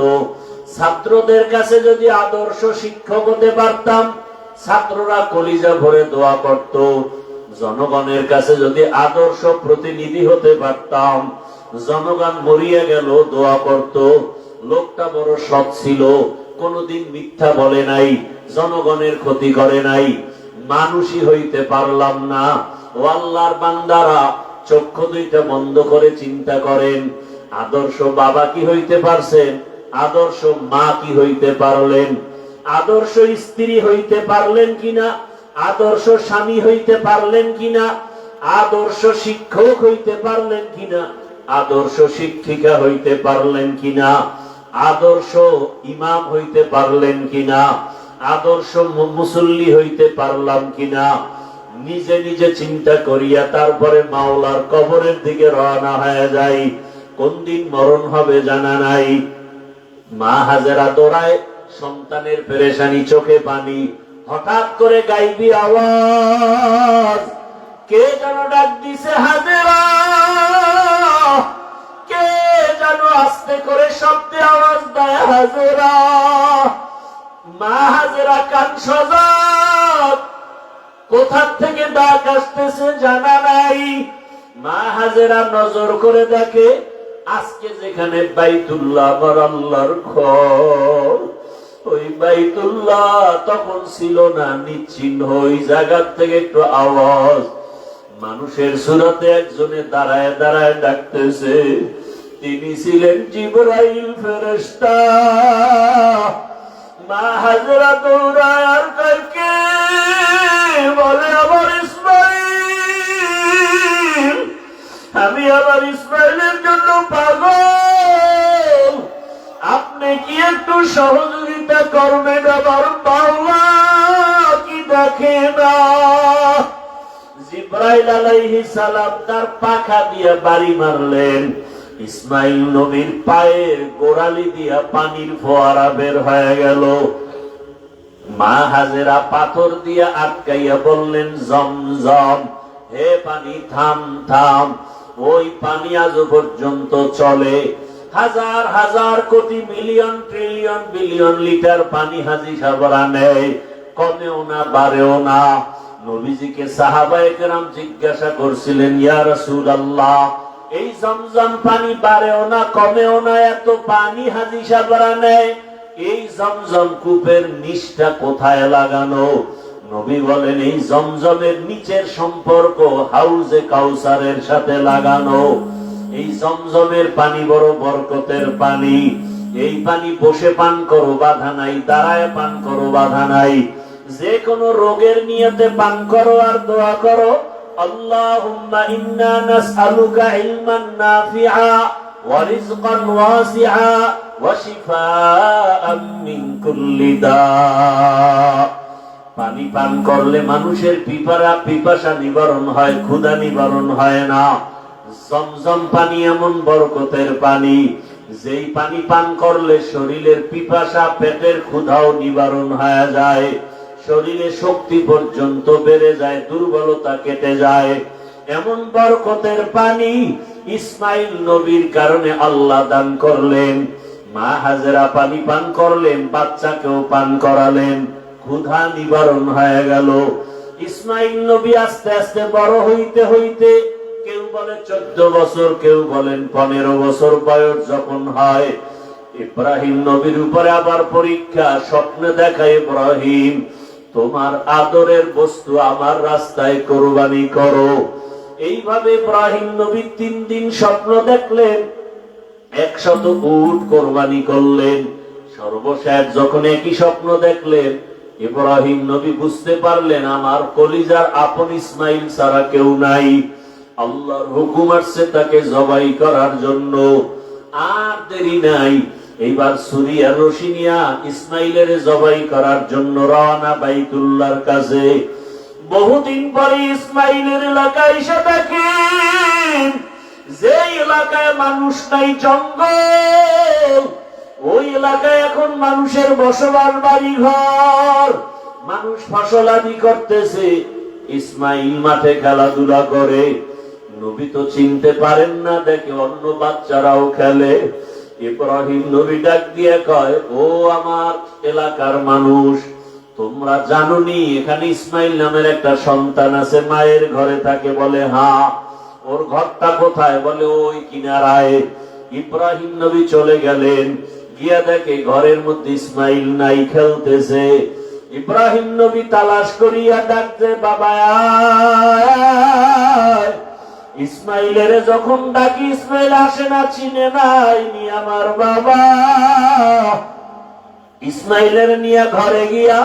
ছাত্রদের কাছে যদি আদর্শ শিক্ষক হতে পারতাম, ছাত্ররা কলিজা ভরে দোয়া করত। জনগণের কাছে যদি আদর্শ প্রতিনিধি হতে পারতাম, জনগণ মরিয়া গেল দোয়া করত। লোকটা বড় সৎ ছিল, কোনদিন মিথ্যা বলে নাই, জনগণের ক্ষতি করে নাই। মানুষই হইতে পারলাম না। ও আল্লাহর বান্দারা, চক্ষু দুইটা বন্ধ করে চিন্তা করেন, আদর্শ বাবা কি হইতে পারছেন? আদর্শ মা কি হইতে পারলেন? আদর্শ স্ত্রী হইতে পারলেন কিনা? আদর্শ স্বামী হইতে পারলেন কিনা? আদর্শ শিক্ষক হইতে পারলেন কিনা? আদর্শ শিক্ষিকা হইতে পারলেন কিনা? আদর্শ ইমাম হইতে পারলেন কিনা? আদর্শ মুসল্লি হইতে পারলাম কিনা? নিজে নিজে চিন্তা করিয়া তারপরে মাওলার কবরের দিকে রওনা হয়ে যাই। কোন দিন মরণ হবে জানা নাই। মা হাজেরা দৌড়ায়, সন্তানের পেরেশানি, চোখে পানি। হঠাৎ করে গাইবি আওয়াজ, কে যেন ডাক দিছে হাজেরা, কে যেন আস্তে করে শব্দে আওয়াজ দেয় হাজেরা। মা হাজেরা কান সজাগ, কোথা থেকে ডাক আসতেছে জানা নাই। মা হাজেরা নজর করে দেখে, আজকে যেখানে বাইতুল্লাহ আমার আল্লাহর ঘর, ওই বাইতুল্লাহ তখন ছিল না, নিচ্ছিন্ন। ওই জায়গার থেকে একটু আওয়াজ, মানুষের সুরতে একজনে দাঁড়ায় দাঁড়ায় ডাকতেছে। তিনি ছিলেন জিবরাইল ফেরেশতা। মা হাজেরা দৌড়ায় আর কালকে বলে, আমার ইসমাইল, আমি আমার ইসমাইলের জন্য পাগল, আপনি কি একটু সহযোগিতা করবেন? আমার মাওলা কি দেখে না? জিবরাইল আলাইহিস সালাম তার পাখা দিয়ে বাড়ি মারলেন। ইসমাইল নবীর পায়ের গোড়ালি দিয়া পানির ফোয়ারা বের হয়ে গেল। মা হাজেরা পাথর দিয়া আটকাইয়া বললেন, জমজম, হে পানি থাম থাম। ওই পানি আজ পর্যন্ত চলে। হাজার হাজার কোটি মিলিয়ন ট্রিলিয়ন বিলিয়ন লিটার পানি হাজি সাবরা নেয়, কমেও না বাড়েও না। নবীজিকে সাহাবায়ে কেরাম জিজ্ঞাসা করছিলেন, ইয়া রাসূলুল্লাহ, এই জমজম পানি বাড়েও না কমেও না, এত পানি হাজি সাহেবরা নেয়। এই জমজম কূপের নিচটা কোথায় লাগানো? নবী বলেন এই জমজমের নিচের সম্পর্ক হাউজে কাউসারের সাথে লাগানো। এই জমজমের পানি বড় বরকতের পানি। এই পানি বসে পান করো বাধা নাই, দাঁড়ায় পান করো বাধা নাই। যে কোনো রোগের নিয়তে পান করো আর দোয়া করো, আল্লাহুম্মা ইন্না নাসআলুকা ইলমান নাফিআ ওয়া রিজকান ওয়াসিআ ওয়া শিফাআন মিন কুল্লি দা। পানি পান করলে মানুষের পিপাসা নিবারণ হয়, ক্ষুধা নিবারণ হয় না। জমজম পানি এমন বরকতের পানি, যেই পানি পান করলে শরীরের পিপাসা, পেটের ক্ষুধাও নিবারণ হয়ে যায়, শরীরে শক্তি পর্যন্ত বেড়ে যায়, দুর্বলতা কেটে যায়। এমন বরকতের পানি ইসমাইল নবীর কারণে আল্লাহ দান করলেন। মা হাজেরা পানি পান করলেন, বাচ্চাকেও পান করালেন, ক্ষুধা নিবারণ হয়ে গেল। ইসমাইল নবী আস্তে আস্তে বড় হইতে হইতে, কেউ বলে 14 বছর, কেউ বলেন 15 বছর বয়স যখন হয়, ইব্রাহিম নবীর উপরে আবার পরীক্ষা। স্বপ্নে দেখায় ইব্রাহিম, তোমার আদরের বস্তু আমার রাস্তায় কোরবানি করো। এইভাবে ইব্রাহিম নবী 3 দিন স্বপ্ন দেখলেন, 100 উট কোরবানি করলেন। সর্বশেষ যখন একই স্বপ্ন দেখলেন, ইব্রাহিম নবী বুঝতে পারলেন আমার কলিজার আপন ইসমাইল ছাড়া কেউ নাই। আল্লাহর হুকুম আসছে তাকে জবাই করার জন্য। আর দেরি নাই, এইবার ছুরি আর রশি নিয়া ইসমাইলের জবাই করার জন্য রওনা বাইতুল্লাহর কাছে। বহুদিন পরে ইসমাইলের এলাকায় এসে দেখেন, যে এলাকায় মানুষ নাই, জঙ্গল, ওই এলাকায় এখন মানুষের বসবাস, বাড়ি ঘর, মানুষ ফসলাদি করতেছে। ইসমাইল মাঠে খেলাধুলা করে। নবী তো চিনতে পারেন না, দেখে অন্য বাচ্চারাও খেলে। ইব্রাহিম নবী ডাক দিয়ে কয়, ও আমার এলাকার মানুষ, তোমরা জানোনি এখানে ইসমাইল নামের একটা সন্তান আছে, মায়ের ঘরে থাকে? বলে হ্যাঁ। ওর ঘরটা কোথায়? বলে ওই কিনারায়। ইব্রাহিম নবী চলে গেলেন, গিয়া দেখে ঘরের মধ্যে ইসমাইল নাই, খেলতেছে। ইব্রাহিম নবী তালাশ করিয়া ডাকতে, বাবা আয়। ইসমাইলের যখন ডাকি, ইসমাইল আসে না, চিনে নাই নি আমার বাবা। ইসমাইলের নিয়ে ঘরে গিয়া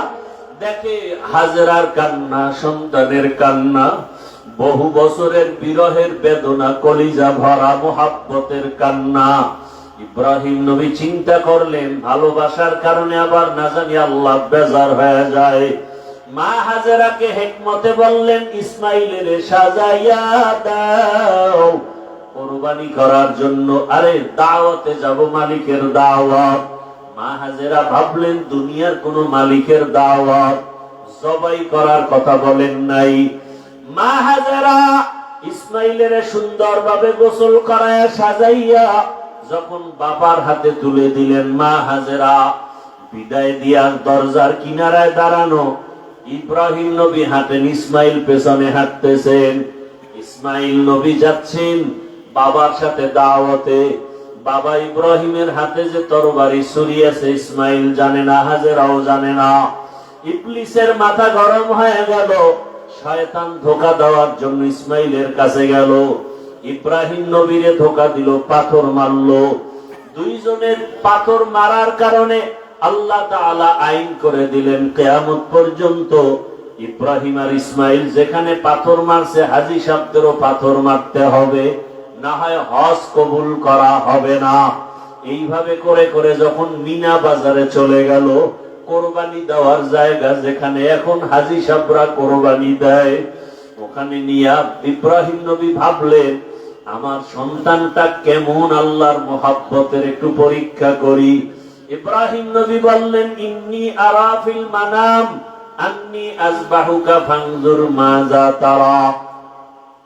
দেখে হাজেরার কান্না, সন্তানের কান্না, বহু বছরের বিরহের বেদনা, কলিজা ভরা মোহাব্বতের কান্না। ইব্রাহিম নবী চিন্তা করলেন, ভালোবাসার কারণে আবার না জানি আল্লাহ বেজার হয়ে যায়। মা হাজেরাকে হিকমতে বললেন, ইসমাইলের সাজাইয়া দাও কোরবানি করার জন্য। আরে দাওয়াতে যাব, মালিকের দাওয়াত। মা হাজেরা ভাবলেন দুনিয়ার কোন মালিকের দাওয়াত, জবাই করার কথা বলেন নাই। মা হাজেরা ইসমাইলের সুন্দরভাবে গোসল করায় সাজাইয়া যখন বাবার হাতে তুলে দিলেন, মা হাজেরা বিদায় দিয়া দরজার কিনারায় দাঁড়ানো। ইব্রাহিম নবী হাঁটেন, ইসমাইল পেছনে হাঁটতেছেন। ইসমাইল নবী যাচ্ছেন বাবার সাথে দাওয়াতে। বাবা ইব্রাহিমের হাতে যে তরবারি ছুরি আছে, ইসমাইল জানে না, হাজেরাও জানে না। ইবলিসের মাথা গরম হয়ে গেল, শয়তান ধোঁকা দেওয়ার জন্য ইসমাইলের কাছে গেল। ইব্রাহিম নবীরে ধোঁকা দিল, পাথর মারলো। দুইজনের পাথর মারার কারণে আল্লাহ তাআলা আইন করে দিলেন, কিয়ামত পর্যন্ত ইব্রাহিম আর ইসমাইল যেখানে পাথর মারছে, হাজী সাহেবদেরও পাথর মারতে হবে, না হয় হজ কবুল করা হবে না। এইভাবে করে করে যখন মিনা বাজারে চলে গেল, কোরবানি দেওয়ার জায়গা যেখানে এখন হাজী সাহেবরা কোরবানি দেয়, ওখানে নিয়া ইব্রাহিম নবী ভাবলেন, আমার সন্তানটা কেমন আল্লাহর মোহাব্বতের একটু পরীক্ষা করি। ইব্রাহিম নবী বললেন, ইন্নী আরা ফিল মানাম আন্নী আযবাহুকা ফানজুর মাযা তারা।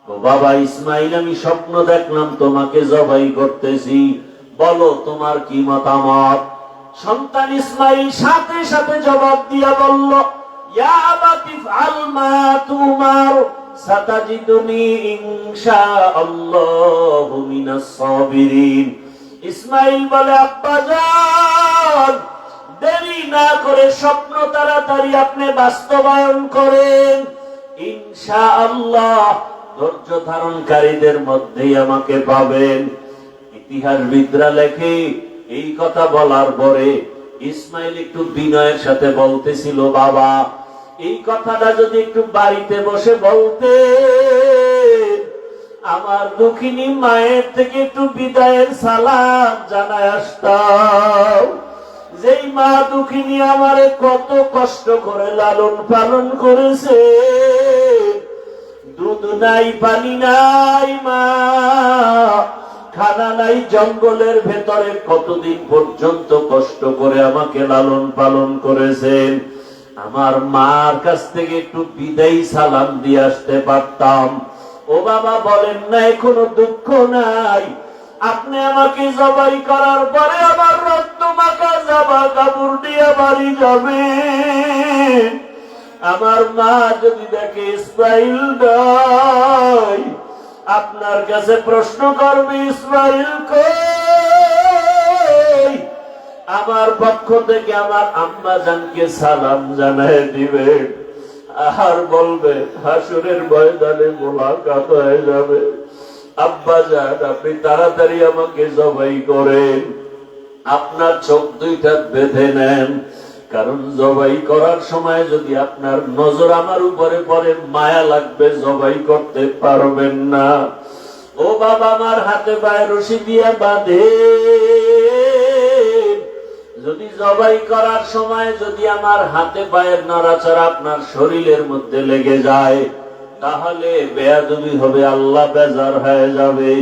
ও বাবা ইসমাইল, আমি স্বপ্ন দেখলাম তোমাকে জবাই করতেছি, বলো তোমার কি মতামত। সন্তান ইসমাইল সাথে সাথে জবাব দিয়া বলল, ইয়া আবাতি ফাল মা তুমার সাতাজিদুনি ইনশাআল্লাহু মিনাস সাবিরিন। ইসমাইল বলে, আব্বাজান, দেরি না করে স্বপ্ন তাড়াতাড়ি আপনি বাস্তবায়ন করেন। ইনশাআল্লাহ ধৈর্য ধারণকারীদের মধ্যেই আমাকে পাবেন। ইতিহাসবিদরা লেখে, এই কথা বলার পরে ইসমাইল একটু বিনয়ের সাথে বলতেছিল, বাবা, এই কথাটা যদি একটু বাড়িতে বসে বলতে, আমার দুঃখিনী মায়ের থেকে একটু বিদায়ের সালাম জানায় আসতাম। যেই মা দুঃখিনী আমারে কত কষ্ট করে লালন পালন করেছে, দুধ নাই, পানি নাই, মা খানা নাই, জঙ্গলের ভেতরে কতদিন পর্যন্ত কষ্ট করে আমাকে লালন পালন করেছেন। আমার মার কাছ থেকে একটু বিদায়ী সালাম দিয়ে আসতে পারতাম। ও বাবা, বলেন না কোনো দুঃখ নাই? আপনি আমাকে জবাই করার পরে আমার রক্ত মাখা জামা কাপড় দিয়ে বাড়ি যাবে। আমার মা যদি দেখে ইসমাইল নাই, আপনার কাছে প্রশ্ন করবে, ইসমাইল কই? আমার পক্ষ থেকে আমার আম্মা জানকে সালাম জানায় দিবে, আর বলবে হাসরের ময়দানে মোলাকাত হয়ে যাবে। আব্বা জান, আপনি তাড়াতাড়ি আমাকে জবাই করেন, আপনার চোখ দুইটা বেঁধে নেন, কারণ জবাই করার সময় যদি আপনার নজর আমার উপরে পড়ে, মায়া লাগবে, জবাই করতে পারবেন না। ও বাবা, আমার হাতে পায়ে রশি দিয়ে বাঁধে, যদি জবাই করার সময় যদি আমার হাতে পায়ের নড়াচড়া আপনার শরীরের মধ্যে লেগে যায়, তাহলে বেয়াদবি হবে, আল্লাহ বেজার হয়ে যাবে।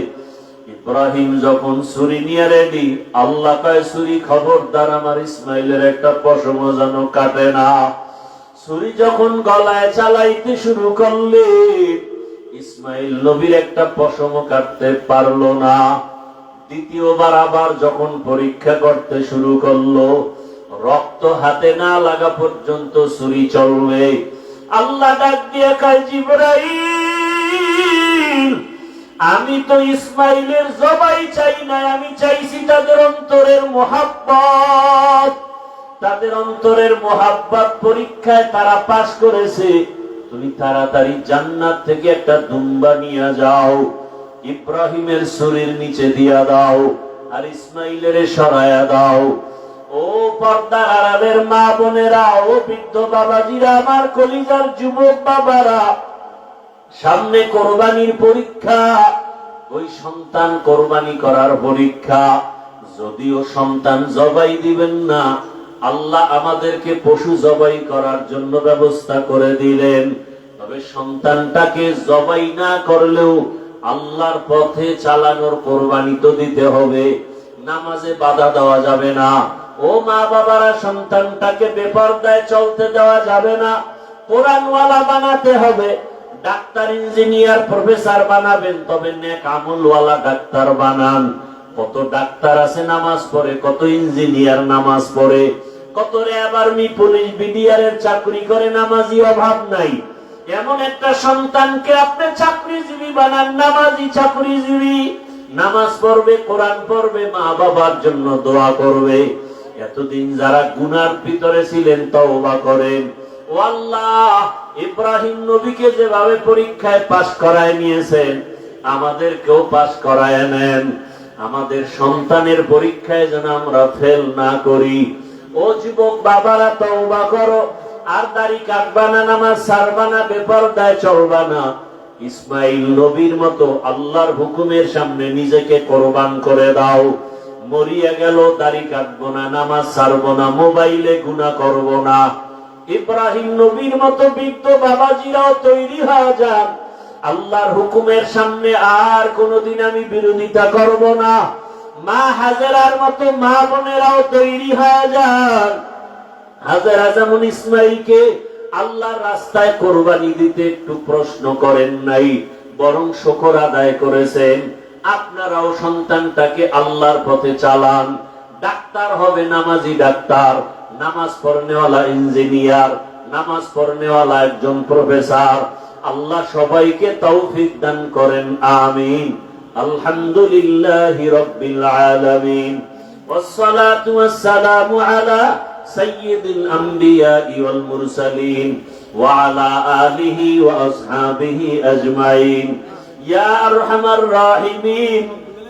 ইব্রাহিম যখন ছুরি নিয়ে রেডি, আল্লাহ কয়, ছুরি খবরদার আমার ইসমাইলের একটা পশম যেন কাটে না। ছুরি যখন গলায় চালাইতে শুরু করলে, ইসমাইল নবীর একটা পশম কাটতে পারলো না। দ্বিতীয়বার আবার যখন পরীক্ষা করতে শুরু করলো, রক্ত হাতে না লাগা পর্যন্ত ছুরি চলবে। আল্লাহ ডাক দিয়ে কয়, জিবরাইল, আমি তো ইসমাইলের জবাই চাই না, আমি চাইছি তাদের অন্তরের মোহাব্বত। তাদের অন্তরের মোহাব্বত পরীক্ষায় তারা পাশ করেছে, তুমি তাড়াতাড়ি জান্নাত থেকে একটা দুম্বা নিয়ে যাও, ইব্রাহিমের ছুরির নিচে দিয়া দাও, আর ইসমাইলের সরায়া দাও। ও পর্দার আড়ালের মা বোনেরা, ও বৃদ্ধ বাবাজিরা, আমার কলিজার যুবক বাবারা, সামনে কোরবানির পরীক্ষা, ওই সন্তান কোরবানি করার পরীক্ষা। যদিও সন্তান জবাই দিবেন না, আল্লাহ আমাদেরকে পশু জবাই করার জন্য ব্যবস্থা করে দিলেন, তবে সন্তানটাকে জবাই না করলেও আল্লাহর পথে চালানোর কোরবানি তো দিতে হবে। নামাজে বাধা দেওয়া যাবে না। ও মা বাবারা, সন্তানটাকে বেপরদায় চলতে দেওয়া যাবে না, কোরআনওয়ালা বানাতে হবে। ডাক্তার, ইঞ্জিনিয়ার, প্রফেসর বানাবেন, তবে নেক আমলওয়ালা ডাক্তার বানান। কত ডাক্তার আছে নামাজ পড়ে, কত ইঞ্জিনিয়ার নামাজ পড়ে, কত র্যাব, আর্মি, পুলিশ, বিডিআরের চাকরি করে, নামাজি অভাব নাই। এমন একটা সন্তানকে আপনি চাকরিজীবী বানান, নামাজি চাকরিজীবী, নামাজ পড়বে, কোরআন পড়বে, মা বাবার জন্য দোয়া করবে। এতদিন যারা গুনার ভিতরে ছিলেন, তওবা করেন। ও আল্লাহ, ইব্রাহিম নবীকে যেভাবে পরীক্ষায় পাশ করায় নিয়েছেন, আমাদেরকেও পাশ করায় নেন। আমাদের সন্তানের পরীক্ষায় যেন আমরা ফেল না করি। ও যুবক বাবারা, তওবা করো, আর দাড়ি কাটবা না, নামাজ ছাড়বা না, বেপরদায় চলবা না। ইসমাইল নবীর মতো আল্লাহর হুকুমের সামনে নিজেকে কোরবান করে দাও। মরিয়া গেল, দাড়ি কাটবো না, নামাজ ছাড়বো না, মোবাইলে গুনাহ করব না। ইব্রাহিম নবীর মতো বৃদ্ধ বাবাজিরাও তৈরি হয়ে যান, আল্লাহর হুকুমের সামনে আর কোনদিন আমি বিরোধিতা করব না। মা হাজেরার মতো মা বোনেরাও তৈরি হয়ে যান। হাজেরা যেমন ইসমাইলকে আল্লাহর রাস্তায় কোরবানি দিতে একটু প্রশ্ন করেন নাই, বরং শুকর আদায় করেছেন। আপনারাও সন্তানটাকে আল্লাহর পথে চালান। ডাক্তার হবে নামাজি ডাক্তার, নামাজ পড়নেওয়ালা ইঞ্জিনিয়ার, নামাজ পড়নেওয়ালা একজন প্রফেসর। আল্লাহ সবাইকে তৌফিক দান করেন, আমিন। আলহামদুলিল্লাহি রাব্বিল আলামিন, ওয়াসসালাতু ওয়াসসালামু আলা সাইয়্যিদিল আমবিয়াই ওয়াল মুরসালিন ওয়া আলা আলিহি ওয়া আসহাবিহি আজমাইন। ইয়া আরহামার রাহিমিন,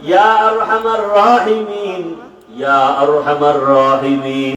ইয়া আরহামার রাহিমিন, ইয়া আরহামার রাহিমিন।